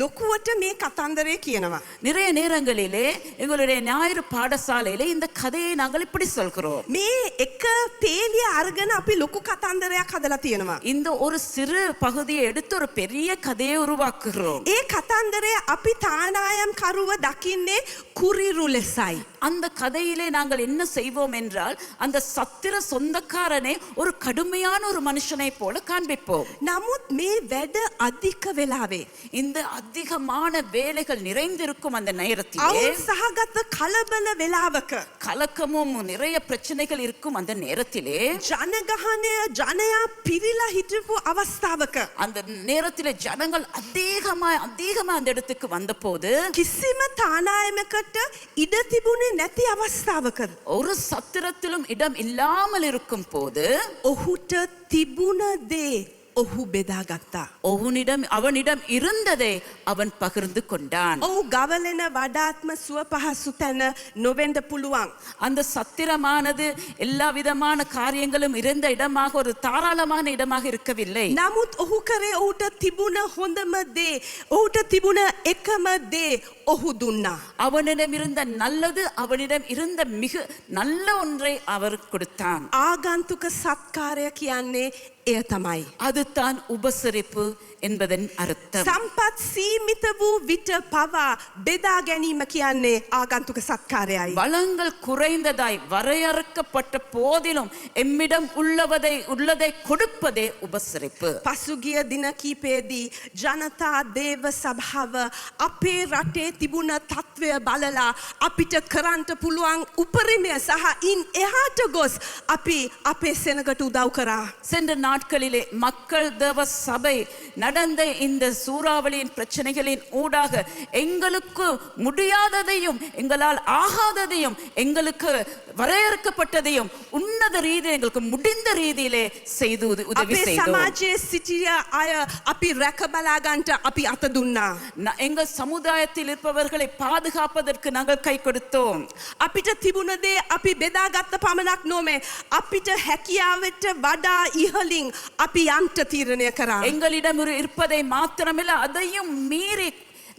ලොකුවට මේ කතන්දරය කියනවා. நிறைய நேரங்களிலே எங்களுடைய ஞாயிறு பாடசாலையிலே இந்த கதையை நாங்கள் இப்படி சொல்கிறோம். මේ එක පේලිය අරගෙන අපි ලොකු කතන්දරයක් හදලා තියෙනවා. இந்த ஒரு சிறு பகுதியை எடுத்து ஒரு பெரிய கதையை உருவாக்குகிறோம். ඒ කතන්දරය අපි තානායම් කරුව දකින්නේ කුරිරු ලෙසයි. அந்த கதையிலே நாங்கள் என்ன செய்வோம் என்றால் அந்த சத்திர சொந்தக்காரனை ஒரு கடுமையான ஒரு மனுஷனை போல காண்பிப்போம். නමුත් මේ වැඩ අධික වෙලාවේ இந்த அதிகமான வேலைகள் நிறைந்திருக்கும் அந்த நேரத்திலே අවුල් සහගත කලබල වෙලාවක கலக்கமும் நிறைய பிரச்சனைகள் இருக்கும் அந்த நேரத்திலே ජනගහනය ජනයා පිරිලා හිටපු අවස්ථාවක அந்த நேரத்திலே ஜனங்கள் அதிகமா அந்த இடத்துக்கு வந்தபோது කිසිම තානායමකට ඉඩ තිබුණේ නැති අවස්ථාවකද ஒரு சத்திரத்திலும் இடம் இல்லாமல் இருக்கும் போது ඔහුට තිබුණ දේ ඔහු බෙදාගත්තා. அவனிடம் இருந்ததை அவன் பகிர்ந்து கொண்டான். ඔහු ගවලෙන වඩාත්ම සුව පහසු තැන නොවෙන්න පුළුවන්. அந்த சத்திரமானது எல்லா விதமான காரியங்களும் இருந்த இடமாக ஒரு தாராளமான இடமாக இருக்கவில்லை. නමුත් ඔහු කරේ ඔහුට තිබුණ හොඳම දේ ඔහුට තිබුණ එකම දේ ඔහු දුන්නා. அவனிடம் இருந்த நல்லது அவனிடம் இருந்த மிக நல்ல ஒன்றை அவர் கொடுத்தான். ආගන්තුක සත්කාරය කියන්නේ එය තමයි. அதுதான் உபசரிப்பு என்பதன் அர்த்தம். සම්පත් සීමිත වූ විට පවා බෙදා ගැනීම කියන්නේ ආගන්තුක සත්කාරයයි. வளங்கள் குறைந்ததாய் வரையறுக்கப்பட்ட போதிலும் எம்மிடம் உள்ளதை கொடுப்பதே உபசரிப்பு. පසුගිය දින කීපයේදී ජනතා දේව සභාව අපේ රටේ තිබුණ තත්ත්වය බලලා අපිට කරන්ට පුළුවන් උපරිමය සහ ඉන් එහාට ගොස් අපි අපේ සෙනගට උදව් කරා. சென்ற நாட்களிலே மக்கள் தேவ சபை நடந்த இந்த சூறாவளியின் பிரச்சனைகளின் ஊடாக எங்களுக்கு முடியாததையும் எங்களால் ஆகாததையும் எங்களுக்கு வரையறுக்கப்பட்டதையும் உன்னத ரீதியில் எங்களுக்கு முடிந்த ரீதியிலே செய்து உதவி අපේ செய்தோம். සමාජයේ සිටිය අය අපි රැක බලා ගන්නට අපි අත දුන්නා. எங்கள் சமுதாயத்தில் இருப்பவர்களை பாதுகாப்பதற்கு நாங்கள் கை கொடுத்தோம். අපිට තිබුණ දේ අපි බෙදාගත්ත පමණක් නොමේ අපිට හැකියාවට වඩා ඉහළින් අපි යන්ට තීරණය කරා. எங்களிடம் இருப்பதை மாத்திரமில்ல அதையும் மீறி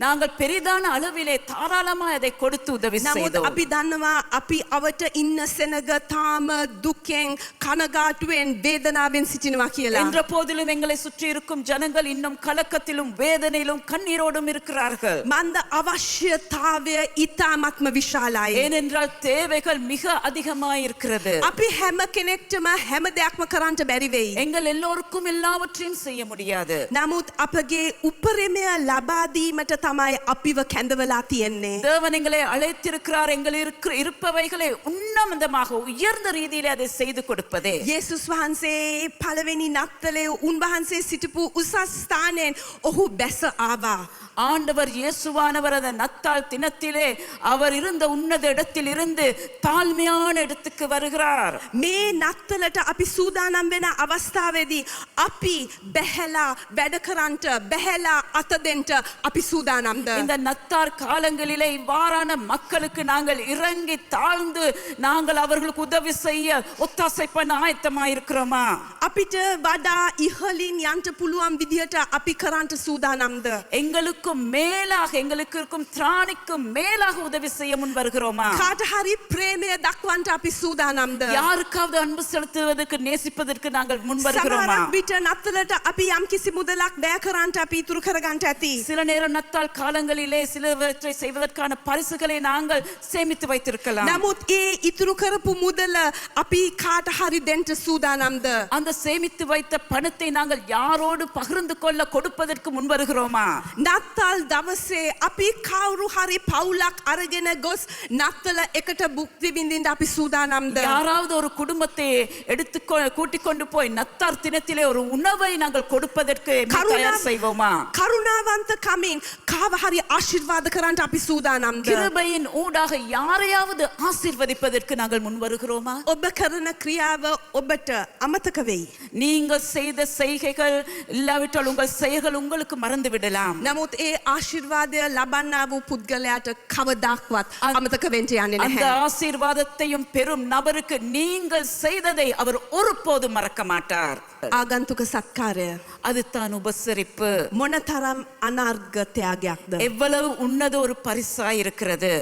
நாங்கள் பெரிதான அளவிலே தாராளமாக அதை கொடுத்து உதவி නමුත් செய்தோம். අපි දන්නවා අපි අවට ඉන්න සෙනග තාම දුකෙන් කනගාටුවෙන් වේදනාවෙන් සිටිනවා කියලා. என்ற போதிலும் எங்களை சுற்றி இருக்கும் ஜனங்கள் இன்னும் கலக்கத்திலும் வேதனையிலும் கண்ணீரோடும் இருக்கிறார்கள். මන්ද අවශ්‍යතාවය ඉතාමත්ම විශාලයි. ஏனென்றால் தேவைகள் மிக அதிகமாக இருக்கிறது. අපි හැම කෙනෙක්ටම හැම දෙයක්ම කරන්නට බැරි වෙයි. எங்கள் எல்லோருக்கும் எல்லாவற்றையும் செய்ய முடியாது. නමුත් අපගේ උපරිමය ලබා දීමට තමයි අපිව කැඳවලා තියෙන්නේ. தேவன் எங்களை அழைத்திருக்கிறார். எங்கள் இருப்பவைகளை உன்னதமாக உயர்ந்த ரீதியிலே அதை செய்து கொடுப்பதே. යේසුස් වහන්සේ පළවෙනි නත්තලේ උන්වහන්සේ සිටපු උසස් ස්ථානයෙන් ඔහු බැස ආවා. ஆண்டவர் இயேசுவானவர் அந்த நத்தாள் தினத்திலே அவர் இருந்த உன்னத இடத்தில் இருந்து தாழ்மையான இடத்துக்கு வருகிறார். මේ නත්තලට අපි සූදානම් වෙන අවස්ථාවේදී අපි බැහැලා වැඩ කරන්නට බැහැලා අත දෙන්න අපි සූදානම්ද? இந்த நத்தார் காலங்களிலே இவ்வாறான மக்களுக்கு நாங்கள் இறங்கி தாழ்ந்து நாங்கள் அவர்களுக்கு உதவி செய்ய ஒத்தாசை பண்ண ஆயத்தமாக இருக்கிறோமா? අපිට වඩා ඉහළින් යන්න පුළුවන් විදිහට අපි කරන්නට සූදානම්ද? எங்களுக்கு மேலாக எங்களுக்கு இருக்கும் திராணிக்கு மேலாக உதவி செய்ய முன் வருகிறோமா? කාට හරි ප්‍රේමය දක්වන්නට අපි සූදානම්ද? யாருக்காவது அன்பு செலுத்துவதற்கு நேசிப்பதற்கு நாங்கள் முன் வருகிறோமா? සමහරක් විට නත්තලට අපි යම් කිසි මුදලක් වැය කරන්නට අපි ඉතුරු කරගන්නට ඇති. சில நேரம் நத்தாள் காலங்களிலே சிலவற்றை செய்வதற்கான பரிசுகளை நாங்கள் சேமித்து வைத்திருக்கலாம். නමුත් ඒ ඉතුරු කරපු මුදල අපි කාට හරි දෙන්න සූදානම්ද? அந்த சேமித்து வைத்த பணத்தை நாங்கள் யாரோடு பகிர்ந்து கொள்ள கொடுப்பதற்கு முன் வருகிறோமா? නත්තල් දවසේ අපි කවුරු හරි පවුලක් අරගෙන ගොස් නත්තල එකට භුක්ති විඳින්න අපි සූදානම්ද? யாராவது ஒரு குடும்பத்தை எடுத்து கூட்டிக் கொண்டு போய் நத்தார் தினத்திலே ஒரு உணவை நாங்கள் கொடுப்பதற்கு தயார் செய்வோமா? කරුණාවන්ත කමින් කාව හරි ආශිර්වාද කරන්නට අපි සූදානම්ද? கிருபையின் ஊடாக யாரையாவது ஆசீர்வதிப்பதற்கு நாங்கள் முன் வருகிறோமா? ඔබ කරන ක්‍රියාව ඔබට අමතක වෙයි. நீங்கள் செய்த செய்கைகள் இல்லாவிட்டால் உங்கள் செயல்கள் உங்களுக்கு மறந்து விடலாம். නමුත් ඒ ආශිර්වාදය ලබන්නා වූ පුද්ගලයාට කවදාක්වත් අමතක වෙන්න යන්නේ அந்த නැහැ. ஆசீர்வாதத்தையும் பெறும் நபருக்கு நீங்கள் செய்ததை அவர் ஒருபோதும் மறக்க மாட்டார். ආගන්තුක සත්කාරය அதுதான் உபசரிப்பு. මොනතරම් අනර්ග ත්‍යාගයක්ද? எவ்வளவு உன்னத ஒரு பரிசாய் இருக்கிறது.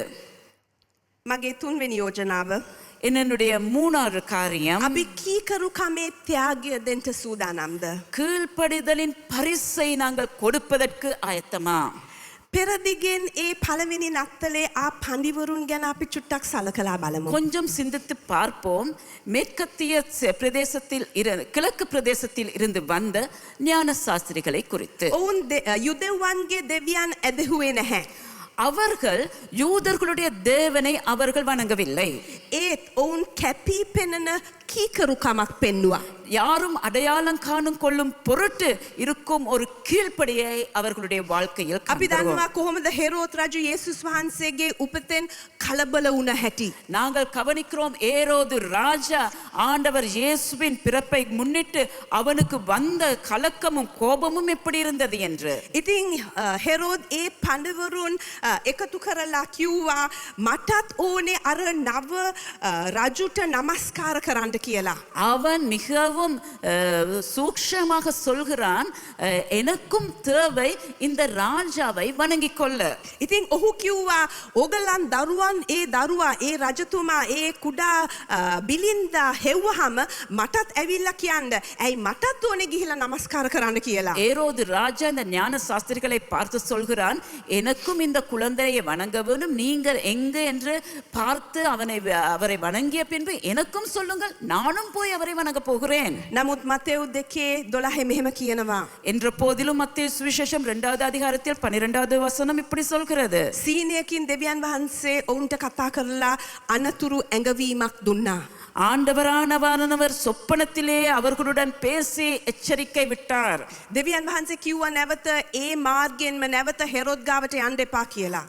මගේ තුන්වෙනි යෝජනාව என்னுடைய மூணாவது காரியம், අපි කීකරුකමේ ත්‍යාගය දෙන්න සූදානම්ද? கீழ்ப்படிதலின் பரிசை நாங்கள் கொடுப்பதற்கு ஆயத்தமா? පෙරදිගෙන් ඒ පළවෙනි නත්තලේ ආ පඬිවරුන් ගැන අපි චුට්ටක් සලකලා බලමු. கொஞ்சம் சிந்தித்து பார்ப்போம். மேற்கத்திய பிரதேசத்தில் கிழக்கு பிரதேசத்தில் இருந்து வந்த ஞான சாஸ்திரிகளை குறித்து. ඔවුන් යුදෙව්වන්ගේ දෙවියන් ඇදහුවේ නැහැ. அவர்கள் யூதர்களுடைய தேவனை அவர்கள் வணங்கவில்லை. ඒත් ඔවුන් කැපී පෙනෙන කීකරුකමක් පෙන්නවා. யாரும் அடையாளம் காணும் கொள்ளும் பொருட்டு இருக்கும் ஒரு கீழ்ப்படியை அவர்களுடைய வாழ்க்கையில் අපි காண்கிறோம். දන්නවා කොහොමද හෙරෝත් රජු යේසුස් වහන්සේගේ උපතෙන් කලබල වුණ හැටි. நாங்கள் கவனிக்கிறோம், ஏரோது ராஜா ஆண்டவர் இயேசுவின் பிறப்பை முன்னிட்டு அவனுக்கு வந்த கலக்கமும் கோபமும் எப்படி இருந்தது என்று. ඉතින් හෙරෝද් ඒ පඬවරුන් එකතු කරලා කිව්වා මටත් ඕනේ අර නව රජුට නමස්කාර කරන්න කියලා. அவன் மிகவும் சூக்ஷமாக சொல்கிறான், எனக்கும் தேவை இந்த ராஜாவை வணங்கிக் கொள்ள. ඉතින් ඔහු කිව්වා ඕගලන් දරුවන් ඒ දරුවා ඒ රජතුමා ඒ කුඩා බිලින්දා හෙව්වහම මටත් ඇවිල්ලා කියන්න. ඇයි මටත් ඕනේ ගිහිලා නමස්කාර කරන්න කියලා. ஏரோது ராஜா இந்த ஞான சாஸ்திரிகளை பார்த்து சொல்கிறான், எனக்கும் இந்த குழந்தையை வணங்க வேண்டும், நீங்கள் எங்க என்று பார்த்து அவரை வணங்கிய பின்பு எனக்கும் சொல்லுங்கள், நானும் போய் அவரை வணங்க போகிறேன். නමුත් මතෙව් 2:12 මෙහෙම කියනවා. என்ற போதிலும் மத்தேயு சுவிசேஷம் 2வது அதிகாரத்தில் 12வது வசனம் இப்படி சொல்கிறது. සීනයකින් දෙවියන් වහන්සේ ඔවුන්ට කතා කරලා අනතුරු ඇඟවීමක් දුන්නා. ஆண்டவரானவர் சொப்பனத்திலே அவர்களுடன் பேசி எச்சரிக்கை விட்டார். දෙවියන් වහන්සේ කිව්වා නැවත ඒ මාර්ගයෙන්ම නැවත හෙරොද් ගාවට යන්න එපා කියලා.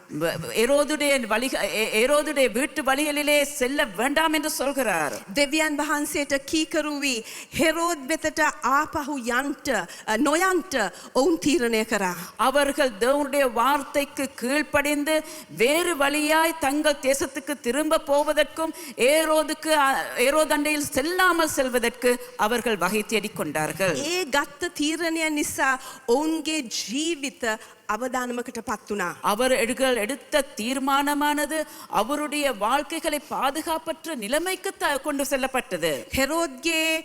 ஏரோதுடைய வீட்டு வழிகளிலே செல்ல வேண்டாம் என்று சொல்கிறார். දෙවියන් වහන්සේට කීකරු වී හෙරෝද් වෙතට ආපහු යන්ට නොයන්ට ඔවුන් තීරණය කරා. அவர்கள் தேவனுடைய வார்த்தைக்கு கீழ்ப்படிந்து வேறு வழியாய் தங்கள் தேசத்துக்கு திரும்ப போவதற்கும் ஏரோதண்டையில் செல்லாமல் செல்வதற்கு அவர்கள் வகை தேடிக் கொண்டார்கள். ඒ ගත්ත තීරණය නිසා ඔවුන්ගේ ජීවිත අවදානමකට පත් වුණා. அவர்கள் எடுத்த தீர்மானமானது அவருடைய வாழ்க்கைகளை பாதுகாப்பற்ற நிலைமைக்கு கொண்டு செல்லப்பட்டது. හෙරෝද්ගේ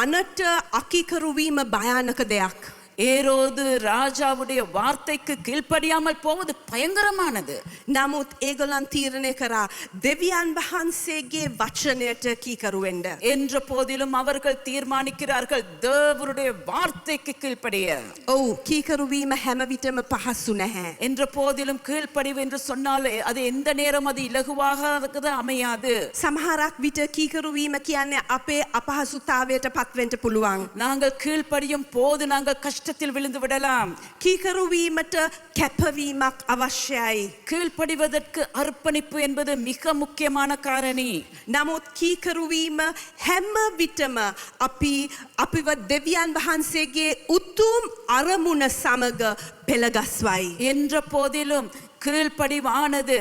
අනට අකීකරු වීම භයානක දෙයක්. ஏரோது ராஜாவுடைய வார்த்தைக்கு கீழ்ப்படியாமல் போவது பயங்கரமானது. නමුත් ඒගොල්ලන් තීරණය කරා දෙවියන් වහන්සේගේ වචනයට කීකරු වෙන්න. என்ற போதிலும் அவர்கள் தீர்மானிக்கிறார்கள் தேவனுடைய வார்த்தைக்கு கீழ்ப்படிய. ඔව් කීකරු වීම හැම විටම පහසු නැහැ. என்ற போதிலும் கீழ்ப்படிவு என்று சொன்னால் அது எந்த நேரம் அது இலகுவாக அமையாது. සමහරක් විට කීකරු වීම කියන්නේ අපේ අපහසුතාවයට පත්වෙන්න පුළුවන්. நாங்கள் கீழ்ப்படியும் போது நாங்கள் கஷ்டத்தில் விழுந்து விடலாம். කීකරු වීමට කැපවීමක් අවශ්‍යයි. கீழ்ப்படிவதற்கு அர்ப்பணிப்பு என்பது மிக முக்கியமான காரணி. නමුත් කීකරු වීම හැම විටම අපිව දෙවියන් වහන්සේගේ උතුම් අරමුණ සමග පෙළගස්වයි. என்ற போதிலும் கீழ்ப்படிவானது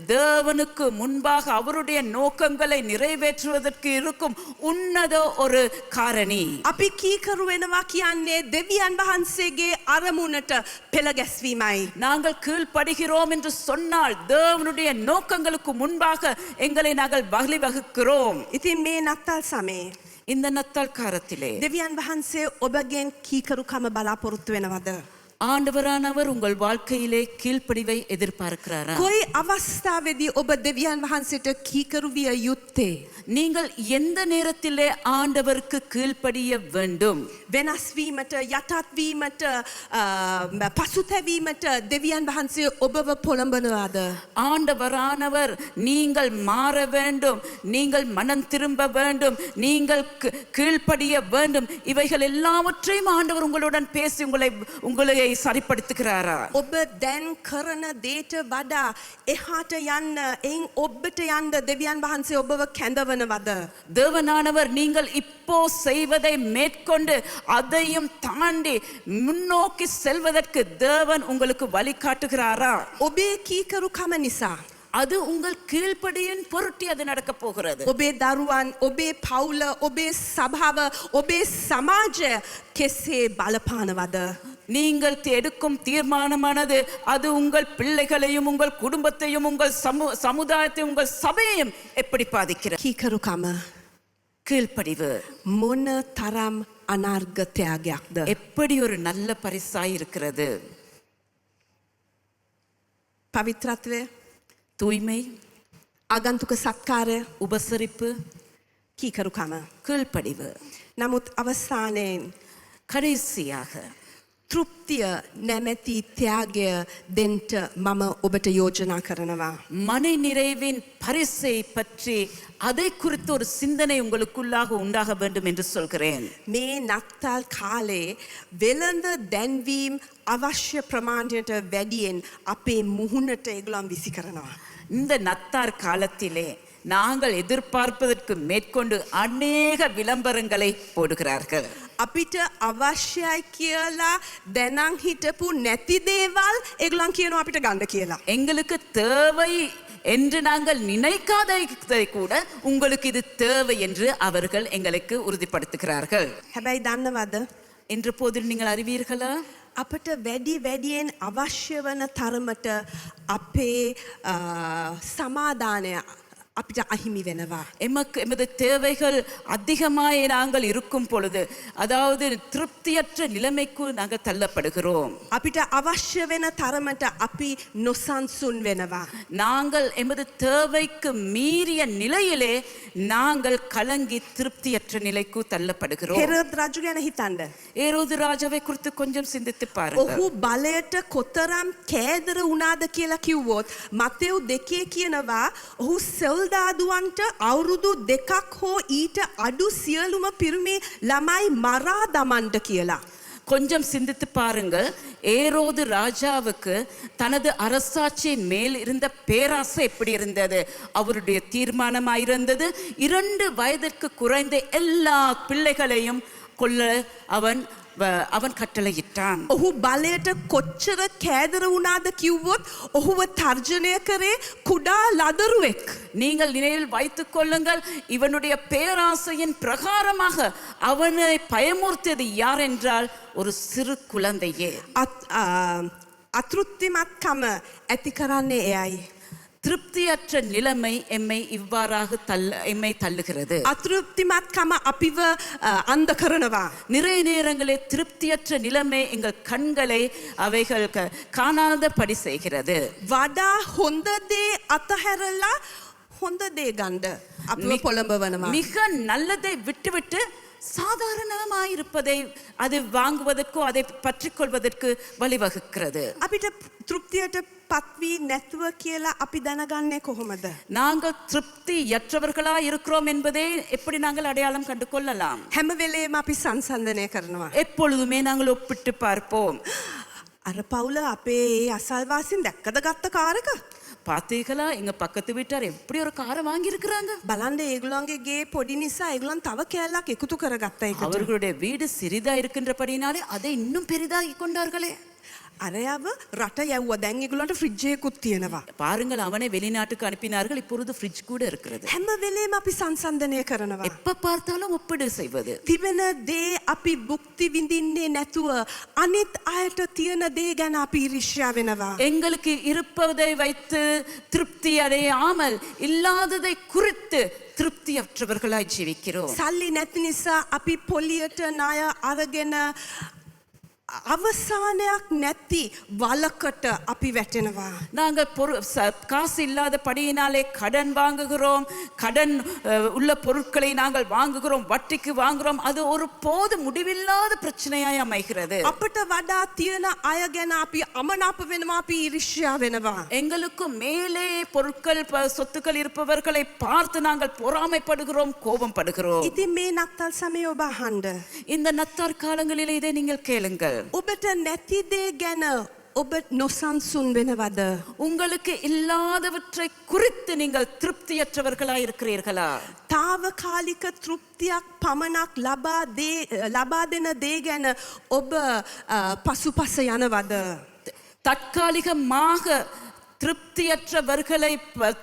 தேவனுக்கு முன்பாக அவருடைய நோக்கங்களை நிறைவேற்றுவதற்கு இருக்கும் உன்னத ஒரு காரணி. අපි කීකරු වෙනවා කියන්නේ දෙවියන් වහන්සේගේ අරමුණට පෙළගැස්වීමයි. நாங்கள் கீழ்ப்படுகிறோம் என்று சொன்னால் தேவனுடைய நோக்கங்களுக்கு முன்பாக எங்களை நாங்கள் வழிவகுக்கிறோம். ඉතින් මේ නත්තල් සමයේ இந்த நத்தாள் காலத்திலே දෙවියන් වහන්සේ ඔබගෙන් කීකරුකම බලාපොරොත්තු වෙනවද? ஆண்டவரானவர் உங்கள் வாழ்க்கையிலே கீழ்ப்படிவை எதிர்பார்க்கிறாரா? කොයි අවස්ථාවේදී ඔබ දෙවියන් වහන්සේට කීකරු විය යුත්තේ? நீங்கள் எந்த நேரத்திலே ஆண்டவருக்கு கீழ்ப்படிய வேண்டும். වෙනස් වීමට යටත් වීමට පසුතැවීමට දෙවියන් වහන්සේ ඔබව පොළඹනවාද? ஆண்டவரானவர் நீங்கள் மாற வேண்டும், நீங்கள் மனம் திரும்ப வேண்டும், நீங்கள் கீழ்ப்படிய வேண்டும், இவைகள் எல்லாவற்றையும் ஆண்டவர் உங்களுடன் பேசி உங்களை சரிப்படுத்துகிறாரா? ඔබ දැන් කරන දේට වඩා එහාට යන්න එයින් ඔබට යන්න දෙවියන් වහන්සේ ඔබව කැඳවනවද? தேவனானவர் நீங்கள் இப்போ செய்வதை மேற்கொண்டு அதையும் தாண்டி முன்னோக்கி செல்வதற்கு தேவன் உங்களுக்கு வழிகாட்டுகிறாரா? ඔබේ කීකරුකම නිසා அது உங்கள் கீழ்ப்படியின் பொருட்டி அது நடக்க போகிறது. ඔබේ දරුවන්, ඔබේ පවුල, ඔබේ සභාව, ඔබේ සමාජය කෙසේ බලපානවද? நீங்கள் எடுக்கும் தீர்மானமானது அது உங்கள் பிள்ளைகளையும் உங்கள் குடும்பத்தையும் உங்கள் சமுதாயத்தையும் உங்கள் சபையையும் எப்படி பாதிக்கிறது? කීකරුකම கீழ்ப்படிவு මොන තරම් අනර්ගත්‍යයක්ද? எப்படி ஒரு நல்ல பரிசாய் இருக்கிறது. පවිත්‍රත්වය, தூய்மை, ආගන්තුක සත්කාරය, உபசரிப்பு, කීකරුකම. கீழ்ப்படிவு. නමුත් අවසානයෙන් கடைசியாக තෘප්තිය නැමැති ත්‍යාගය දෙන්ට මම ඔබට යෝජනා කරනවා. மனை நிறைவின் பரிசை பற்றி அதை குறித்து ஒரு சிந்தனை உங்களுக்குள்ளாக உண்டாக வேண்டும் என்று சொல்கிறேன். මේ නත්තල් කාලේ වෙළඳ දැන්වීම් අවශ්‍ය ප්‍රමාණයට වැඩියෙන් අපේ මුහුණට ඒගොල්ලන් විසි කරනවා. இந்த நத்தார் காலத்திலே நாங்கள் எதிர்பார்ப்பதற்கு மேற்கொண்டு அநேக விளம்பரங்களை போடுகிறார்கள். අපිට අවශ්‍යයි කියලා දැනන් හිටපු නැති දේවල් ඒගොල්ලන් කියනවා අපිට ගන්න කියලා. எங்களுக்கு தேவை என்று நாங்கள் நினைக்காததை கூட உங்களுக்கு இது தேவை என்று அவர்கள் எங்களுக்கு உறுதிப்படுத்துகிறார்கள். හැබැයි දන්නවද? என்ற போதில் நீங்கள் அறிவீர்களா? අපට වැඩියෙන් අවශ්‍ය වන තරමට අපේ සමාදානය අපිට අහිමි වෙනවා. எமது தேவைகள் அதிகமாய் நாங்கள் இருக்கும் பொழுது, அதாவது திருப்தியற்ற நிலைமைக்கு நாங்கள் தள்ளப்படுகிறோம். අපිට අවශ්‍ය වෙන තරමට අපි නොසන්සුන් වෙනවා. நாங்கள் எமது தேவைக்கு மீறிய நிலையிலே நாங்கள் கலங்கி திருப்தியற்ற நிலைக்கு தள்ளப்படுகிறோம். හෙරොද් රජු ගැන හිතන්න. ஏரோது ராஜாவை குறித்து கொஞ்சம் சிந்தித்து பாருங்கள். ඔහු බලයට කොතරම් කෑදර වුණාද කියලා කිව්වොත් මතෙව් 2 කියනවා ඔහු සෙල්දාදුවන්ට අවුරුදු 2ක් හෝ ඊට අඩු සියලුම පිරිමි ළමයි මරා දමන්න කියලා. கொஞ்சம் சிந்தித்து பாருங்கள். ஏரோது ராஜாவுக்கு தனது அரசாட்சியின் மேல் இருந்த பேராசை எப்படி இருந்தது? அவருடைய தீர்மானமாயிருந்தது 2 வயதிற்கு குறைந்த எல்லா பிள்ளைகளையும் கொல்ல அவன் கட்டளையிட்டான். ඔහු බලයට කොච්චර කෑදර වුණාද කිව්වොත් ඔහුව තර්ජනය කරේ කුඩා ලදරුවෙක්. நீங்கள் நினைவில் வைத்துக் கொள்ளுங்கள், இவனுடைய பேராசையின் பிரகாரமாக அவனை பயமுறுத்தியது யார் என்றால் ஒரு சிறு குழந்தையே. අතෘප්තිමත්කම ඇති කරන්නේ එයයි. திருப்தியற்ற நிலைமை எம்மை தள்ளுகிறது. අතෘප්තිමත්කම අපිව අන්ධ කරනවා. நிறைய நேரங்களில் திருப்தியற்ற நிலைமை எங்கள் கண்களை அவைகள் காணாதபடி செய்கிறது. වඩා හොඳ දේ අතහැරලා හොඳ දේ ගන්න අපිව පොළඹවනවා. மிக நல்லதை விட்டுவிட்டு சாதாரணமாயிருப்பதை அது வாங்குவதற்கோ அதை பற்றி கொள்வதற்கு வழிவகுக்கிறது. අපිට තෘප්තියට පත්වී නැතුව කියලා අපි දැනගන්නේ කොහොමද? நாங்கள் திருப்தியற்றவர்களா இருக்கிறோம் என்பதை எப்படி நாங்கள் அடையாளம் கண்டு கொள்ளலாம்? හැම වෙලේම අපි සංසන්දනය කරනවා. எப்பொழுதுமே நாங்கள் ஒப்பிட்டு பார்ப்போம். අර පවුල අපේ අසල්වාසින් දැක්කද ගත්ත කාර් එක? பார்த்தீங்களா, எங்க பக்கத்து வீட்டார் எப்படி ஒரு காரை வாங்கி இருக்கிறாங்க. බලන්න ඒගොල්ලන්ගේ ගේ පොඩි නිසා ඒගොල්ලන් තව කෑල්ලක් එකතු කරගත්තා ඒකට. அவர்களுடைய வீடு சிறிதா இருக்கின்றபடினாலே அதை இன்னும் பெரிதாகி கொண்டார்களே. අරයව රට යවුවා. දැන් ඒගොල්ලන්ට ෆ්‍රිජ් එකකුත් තියෙනවා. பாருங்கள், அவனை வெளிநாட்டுக்கு அனுப்பினார்கள். இப்பொழுது ஃப்ரிட்ஜ் கூட இருக்கிறது. හැම වෙලේම අපි සංසන්දනය කරනවා. எப்ப பார்த்தாலும் ஒப்பிடு செய்வது. තිබෙන දේ අපි භුක්ති විඳින්නේ නැතුව අනිත් අයට තියෙන දේ ගැන අපි ඊර්ෂ්‍යා වෙනවා. எங்களுக்கு இருப்பதை வைத்து திருப்தி அடையாமல் இல்லாததை குறித்து திருப்தியற்றவர்களாய் ஜீவிக்கிறோம். සල්ලි නැති නිසා අපි පොලියට ණය අරගෙන අවසානයක් නැති වලකට අපි වැටෙනවා. நாங்கள் காசு இல்லாத படியினாலே கடன் வாங்குகிறோம், கடன் உள்ள பொருட்களை நாங்கள் வாங்குகிறோம், வட்டிக்கு வாங்குகிறோம். அது ஒரு போது முடிவில்லாத பிரச்சனையாய் அமைகிறது. අපට වඩා තියෙන අය ගැන අපි අමනාප වෙනවා, අපි ඊර්ෂ්‍යා වෙනවා. எங்களுக்கு மேலே பொருட்கள் சொத்துக்கள் இருப்பவர்களை பார்த்து நாங்கள் பொறாமைப்படுகிறோம், கோபம் படுகிறோம். ඉතින් මේ නත්තල් සමය ඔබ අහන්න. இந்த நத்தார் காலங்களிலே இதை நீங்கள் கேளுங்கள். ඔබට නැති දේ ගැන ඔබ නොසන්සුන් වෙනවද? உங்களுக்கு இல்லாதவற்றை குறித்து நீங்கள் திருப்தியற்றவர்களாய் இருக்கிறீர்களா? తాවකාලික තෘප්තියක් පමණක් ලබා දෙන දේ ගැන ඔබ පසුපස යනවද? தற்காலிகமாக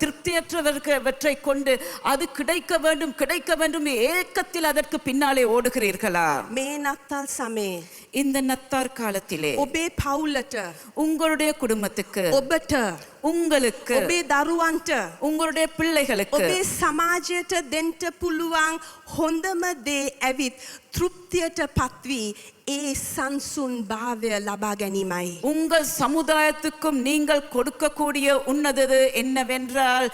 திருப்தியற்றவற்றை கொண்டு அது கிடைக்க வேண்டும் ஏக்கத்தில் அதற்கு பின்னாலே ஓடுகிறீர்களா? මේ නත්තල් සමේ இந்த நத்தார் காலத்திலே ඔබේ පවුලට, உங்களுடைய குடும்பத்துக்கு, ඔබට, உங்களுக்கு, ඔබේ දරුවන්ට, உங்களுடைய பிள்ளைகளுக்கு, ඔබේ සමාජයට දෙන්න පුළුවන් හොඳම දේ ඇවිත් තෘප්තියට පත්වී ඒ සංසුන් භාවය ලබා ගැනීමයි. உங்கள் சமுதாயத்துக்கும் நீங்கள் கொடுக்கக்கூடிய உன்னதது என்னவென்றால்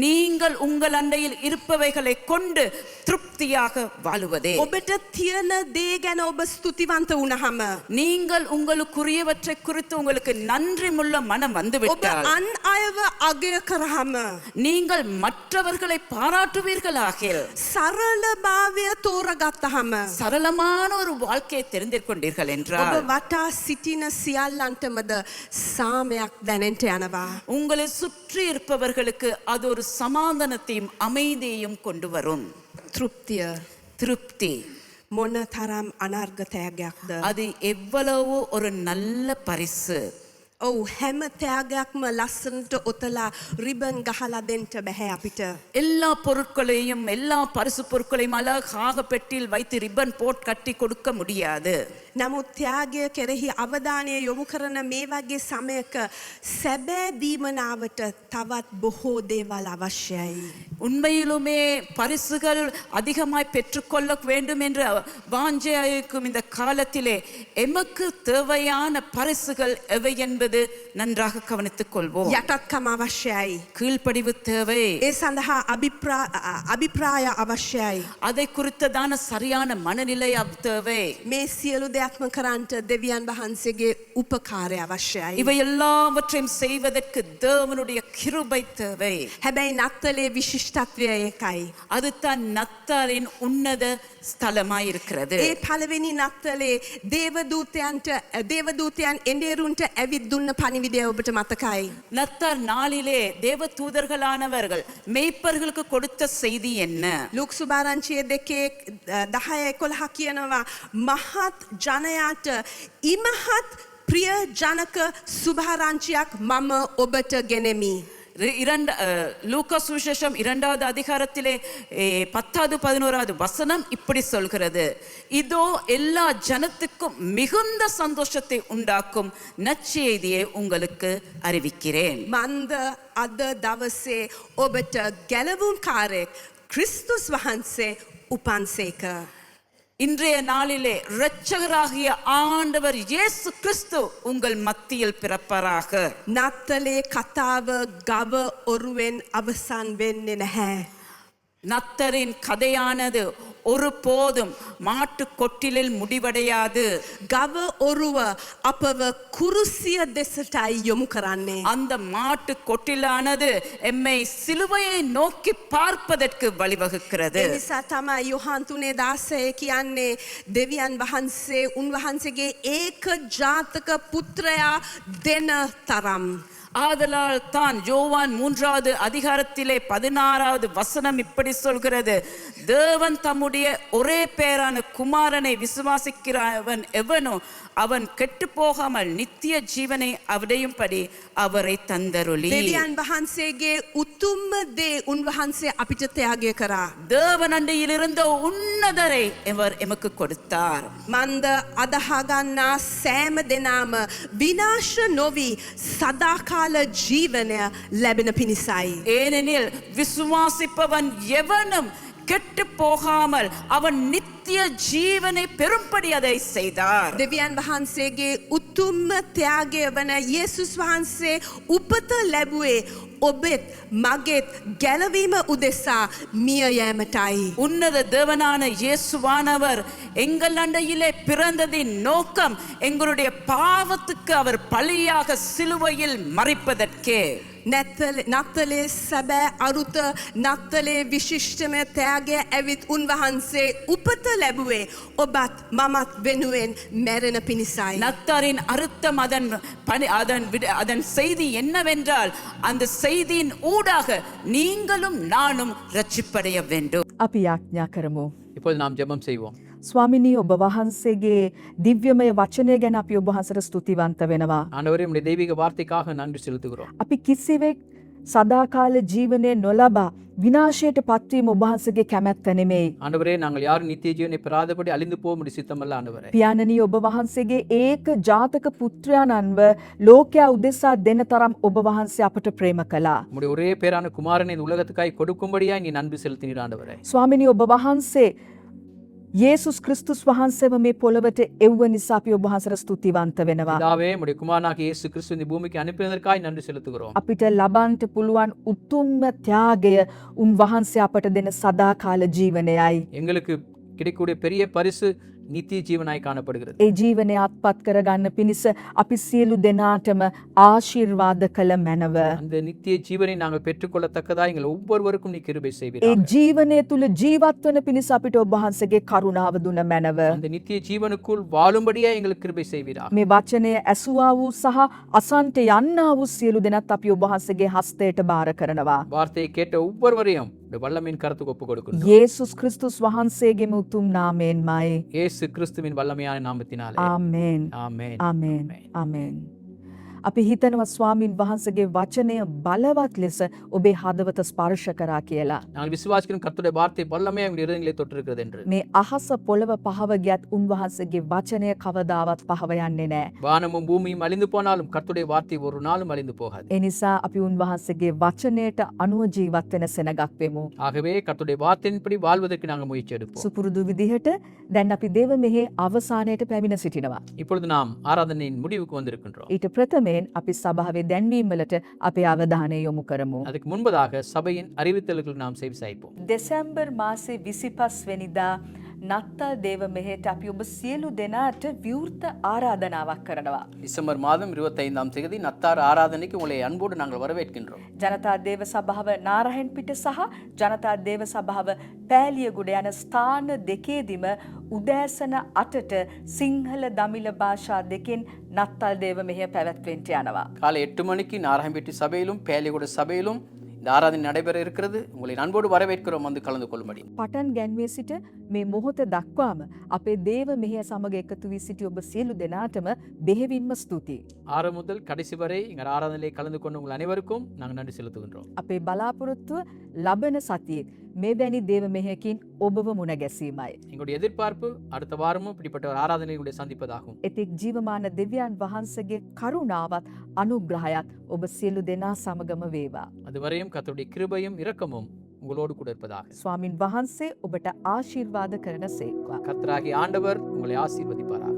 நீங்கள் உங்கள் அண்டையில் இருப்பவைகளை கொண்டு திருப்தியாக வாழுவதே. ඔබට තියෙන දේ ගැන ඔබ ස්තුතිවන්ත වුණාම, நீங்கள் உங்களுக்குரியவற்றை குறித்து உங்களுக்கு நன்றிமுள்ள மனம் ඔබ வந்துவிட்டால், අන් අයව අගය කරාම, நீங்கள் மற்றவர்களை பாராட்டுவீர்களாகில், සරල භාවය තෝරගත්තහම, சரளமான ஒரு வாழ்க்கையை தெரிந்து கொண்டீர்கள் ඔබ என்றால் වටා සිටින සියල්ලන්ටමද සාමයක් දැනෙන්න යනවා. உங்களை சுற்றி இருப்பவர்களுக்கு அது ஒரு சமாதானத்தையும் அமைதியையும் கொண்டு வரும். තෘප්තිය திருப்தி මොන තරම් අනර්ගතයක්ද? அது எவ்வளவோ ஒரு நல்ல பரிசு. ඔව්, හැම ත්‍යාගයක්ම ලස්සනට ඔතලා රිබන් ගහලා දෙන්න බෑ අපිට. எல்லா பொருட்களையும் எல்லா பரிசு பொருட்களையும் அழகாக பெட்டியில் வைத்து ரிப்பன் போட் கட்டி கொடுக்க முடியாது. නමුත් ත්‍යාගය කෙරෙහි අවධානය යොමු කරන මේ වගේ සමයක සැබෑ දීමනාවට තවත් බොහෝ දේවල් අවශ්‍යයි. உண்மையிலுமே பரிசுகள் அதிகமாய் பெற்றுக்கொள்ள வேண்டும் என்ற வாஞ்சையாயிருக்கும் இந்த காலத்திலே எமக்கு தேவையான பரிசுகள் எவை என்பது நன்றாக கவனித்துக் கொள்வோம். යටත්කම අවශ්‍යයි. கீழ்ப்படிவு தேவை. ඒ සඳහා අභිප්‍රාය අවශ්‍යයි. அதை குறித்ததான சரியான மனநிலை தேவை. මේ සියලු දෙයක්ම කරන්නට දෙවියන් වහන්සේගේ උපකාරය අවශ්‍යයි. இவை எல்லாவற்றையும் செய்வதற்கு தேவனுடைய கிருபை தேவை. හැබැයි නත්තලේ විශිෂ්ටත්වය ඒකයි. அதுதான் நத்தாரின் உன்னத ஸ்தலமாய் இருக்கிறது. ඒ පළවෙනි නත්තලේ දේවදූතයන් එඬේරුන්ට ඇවිත් දුන්න පණිවිඩය ඔබට මතකයි. நத்தார் நாளிலே தேவ தூதர்களானவர்கள் மெய்ப்பர்களுக்கு கொடுத்த செய்தி என்ன? ලුක් සුභාරංචියේ 2:10-11 කියනවා, මහත් ජනයාට ඉමහත් ප්‍රියජනක සුභාරංචියක් මම ඔබට ගෙනෙමි. லூக்கா சுவிசேஷம் 2வது அதிகாரத்திலே 10வது 11வது வசனம் இப்படி சொல்கிறது, இதோ எல்லா ஜனத்துக்கும் மிகுந்த சந்தோஷத்தை உண்டாக்கும் நற்செய்தியை உங்களுக்கு அறிவிக்கிறேன். මන්ද අද දවසේ ඔබට ගැලවුම්කාරයෙක් ක්‍රිස්තුස් වහන්සේ උපන්සේක. இன்றைய நாளிலே இரட்சகராகிய ஆண்டவர் இயேசு கிறிஸ்து உங்கள் மத்தியில் பிறப்பாராக. නත්තලේ කතාව ගව ඔරුවෙන් අවසන් වෙන්නේ නැහැ. நத்தரின் கதையானது ஒருபோதும் மாட்டு கொட்டிலில் முடிவடையாது. ගව ඔරුව අපව කුරුසිය දෙසටයි යොමු කරන්නේ. அந்த மாட்டு கொட்டிலானது எம்மை சிலுவையை நோக்கி பார்ப்பதற்கு வழிவகுக்கிறது. ඒ නිසා තමයි යොහන් 3:16 කියන්නේ දෙවියන් වහන්සේ උන්වහන්සේගේ ඒක ජාතක පුත්‍රයා දෙන තරම්. ஆதலால் தான் யோவான் 3வது அதிகாரத்திலே 16வது வசனம் இப்படி சொல்கிறது, தேவன் தம்முடைய ஒரே பேரான குமாரனை விசுவாசிக்கிறவன் எவனோ அவன் கெட்டு போகாமல் நித்திய ஜீவனை அடையும்படி அவரை தந்தருளி. දෙවියන් වහන්සේගේ උතුම්ම දේ උන්වහන්සේ අපිට ත්‍යාගය කරා. தேவன் அண்டையில் இருந்த உன்னதரை அவர் எமக்கு கொடுத்தார். මන්ද අදහගන්නා සෑම දෙනාම විනාශ නොවි සදාකාල ජීවනය ලැබෙන පිණිසයි. ஏனெனில் விசுவாசிப்பவன் எவனும் கெட்டு போகாமல் அவன் நித்திய ஜீவனை பெரும்படி அதை செய்தார். දෙවියන් වහන්සේගේ උතුම්ම ත්‍යාගය වන යේසුස් වහන්සේ උපත ලැබුවේ ඔබෙත් මගෙත් ගැලවීම උදෙසා මිය යෑමටයි. உன்னத தேவனான இயேசுவானவர் எங்கள் அண்டையிலே பிறந்ததின் நோக்கம் எங்களுடைய பாவத்துக்கு அவர் பலியாக சிலுவையில் மறிப்பதற்கே. නත්තලේ සැබෑ අරුත නත්තලේ විශිෂ්ටමය ත්‍යාගය ඇවිත් උන්වහන්සේ උපත ලැබුවේ ඔබත් මමත් වෙනුවෙන් මැරෙන පිණිසයි. நத்தாரின் அர்த்தம் அதன் செய்தி என்னவென்றால் அந்த செய்தியின் ஊடாக நீங்களும் நானும் ரட்சிப்படைய வேண்டும். අපි යාඥා කරමු. இப்போது நாம் ஜெபம் செய்வோம். ස්වාමිනී ඔබ වහන්සේගේ දිව්‍යමය වචනය ගැන අපි ඔබ වහන්සේට ස්තුතිවන්ත වෙනවා. ஆண்டவரே உம்முடைய தெய்வீக வார்த்தைக்காக நன்றி செலுத்துகிறோம். අපි කිසිවෙක් සදාකාල ජීවනය නොලබා විනාශයට පත්වීම ඔබ වහන්සේගේ කැමැත්ත නෙමෙයි. ஆண்டவரே நாங்கள் யாரும் நித்திய ஜீவனை பெறாதபடி அழிந்து போக முடியும் சித்தமல்ல ஆண்டவரே. පියාණනී ඔබ වහන්සේගේ ඒක ජාතක පුත්‍රයාණන්ව ලෝකයා උදෙසා දෙන තරම් ඔබ වහන්සේ අපට ප්‍රේම කළා. உம்முடைய ஒரே பேரான குமாரனை இந்த உலகத்துக்காய் கொடுக்கும்படியாய் நீ நன்றி செலுத்தினீர் ஆண்டவரே. ස්වාමිනී ඔබ වහන්සේ යේසුස් ක්‍රිස්තුස් වහන්සේව මේ පොළවට එව්ව නිසා අපි ඔබ වහන්සේට ස්තුතිවන්ත වෙනවා. பிதாவே உம்முடைய குமாரனாகிய இயேசு கிறிஸ்து இந்த பூமிக்கு அனுப்பினதற்காய் நன்றி செலுத்துகிறோம். අපිට ලබන්ට පුළුවන් උතුම්ම ත්‍යාගය උන්වහන්සේ අපට දෙන සදාකාල ජීවනයයි. எங்களுக்கு கிடைக்கக்கூடிய பெரிய பரிசு நித்திய ஜீவனாய் காணப்படுகிறது. ඒ ජීවනය අත්පත් කරගන්න පිණිස අපි සියලු දෙනාටම ආශිර්වාද කළ මැනව. அந்த நித்திய ஜீவனை நாங்கள் பெற்றுக்கொள்ளத்தக்கதா எங்கள் ஒவ்வொருவருக்கும் நீ கிருபை ඒ செய்வீராக. ජීවනය තුළ ජීවත් වන පිණිස අපිට ඔබ වහන්සේගේ කරුණාව දුන මැනව. அந்த நித்திய ஜீவனுக்குள் வாழும்படியா எங்களுக்கு கிருபை செய்வீராக. මේ වචනය ඇසුවා වූ සහ අසන්ට යන්නා වූ සියලු දෙනත් අපි ඔබ වහන්සේගේ හස්තයට බාර කරනවා. வார்த்தையை கேட்ட ஒவ்வொருவரையும் உம்முடைய வல்லமையின் கருத்துக்கு ஒப்புக் கொடுக்கிறோம். යේසුස් ක්‍රිස්තුස් වහන්සේගේම උතුම් නාමයෙන්මයි. இயேசு கிறிஸ்துவின் வல்லமையான நாமத்தினாலே. ආමේන්. ஆமென். ආමේන්. ආමේන්. අපි හිතනවා ස්වාමින් වහන්සේගේ වචනය බලවත් ලෙස ඔබේ හදවත ස්පර්ශ කරා කියලා. நாங்கள் விசுவாசிக்கிறோம் கர்த்தருடைய வார்த்தை வல்லமையா எங்கள் இருதயங்களை தொட்டிருக்கிறது என்று. මේ අහස පොළව පහව ගියත් උන්වහන්සේගේ වචනය කවදාවත් පහව යන්නේ නැහැ. வானமும் பூமியும் அழிந்து போனாலும் கர்த்தருடைய வார்த்தை ஒரு நாளும் அழிந்து போகாது. ඒ නිසා අපි උන්වහන්සේගේ වචනයට අනුව ජීවත් වෙන සෙනගක් වෙමු. ஆகவே கர்த்தருடைய வார்த்தையின்படி வாழ்வதற்கு நாங்கள் முயற்சி எடுப்போம். සුපුරුදු විදිහට දැන් අපි දේව මෙහි අවසානයට පැමිණ සිටිනවා. இப்பொழுது நாம் ආராதனையின் முடிவுக்கு வந்திருக்கின்றோம். ඊට ප්‍රථමයෙන් අපි සභාවේ දැන්වීම් වලට අපේ අවධානය යොමු කරමු. அதுக்கு முன்பதாக சபையின் அறிவித்தல்களுக்கு நாம் செவி சாய்ப்போம். දෙසැම්බර් මාසේ 25 වෙනිදා නත්තල් දේව මෙහෙට අපි ඔබ සියලු දෙනාට විවෘත ආරාධනාවක් කරනවා. டிசம்பர் மாதம் 25ஆம் தேதி நத்தார் ஆராதனைக்கு உங்களை அன்போடு நாங்கள் வரவேற்கின்றோம். ජනතා දේව සභාව නාරහෙන් පිට සහ ජනතා දේව සභාව පෑලියගොඩ යන ස්ථාන දෙකේදීම උදෑසන 8ට සිංහල දමිළ භාෂා දෙකෙන් නත්තල් දේව මෙහෙය පැවැත්වෙන්නට යනවා. காலை 8 மணிக்கு நாராயம்பேட்டை சபையிலும் பேலியகுட சபையிலும் இந்த ஆராதனை நடைபெற இருக்கிறது. உங்களை அன்போடு வரவேற்கிறோம் வந்து கலந்து கொள்ளும்படி. පටන් ගැන්වේ සිට මේ මොහොත දක්වාම අපේ දේව මෙහෙය සමග එකතු වී සිටි ඔබ සියලු දෙනාටම බෙහෙවින්ම ස්තුතියි. ஆரம்பம் முதல் கடைசி வரை எங்கள் ஆராதனையை கலந்து கொண்ட உங்கள் அனைவருக்கும் நாங்கள் நன்றி செலுத்துகின்றோம். අපේ බලාපොරොත්තුව ලබන සතියේ මෙවැනි දේව මෙහෙයකින් ඔබව මුණ ගැසීමයි. எங்களுடைய எதிர்பார்ப்பு அடுத்த வாரமும் இப்படிப்பட்ட ஒரு ஆராதனையுடைய சந்திப்பதாகும். එතෙක් ජීවමාන දෙවියන් වහන්සේගේ කරුණාවත් අනුග්‍රහයත් ඔබ සියලු දෙනා සමගම වේවා. அதுவரையும் கர்த்தருடைய கிருபையும் இரக்கமும் உங்களோடு கூட இருப்பதாக. ස්වාමින් වහන්සේ ඔබට ආශිර්වාද කරන සේක්වා. கர்த்தராகிய ஆண்டவர் உங்களை ஆசீர்வதிப்பாராக.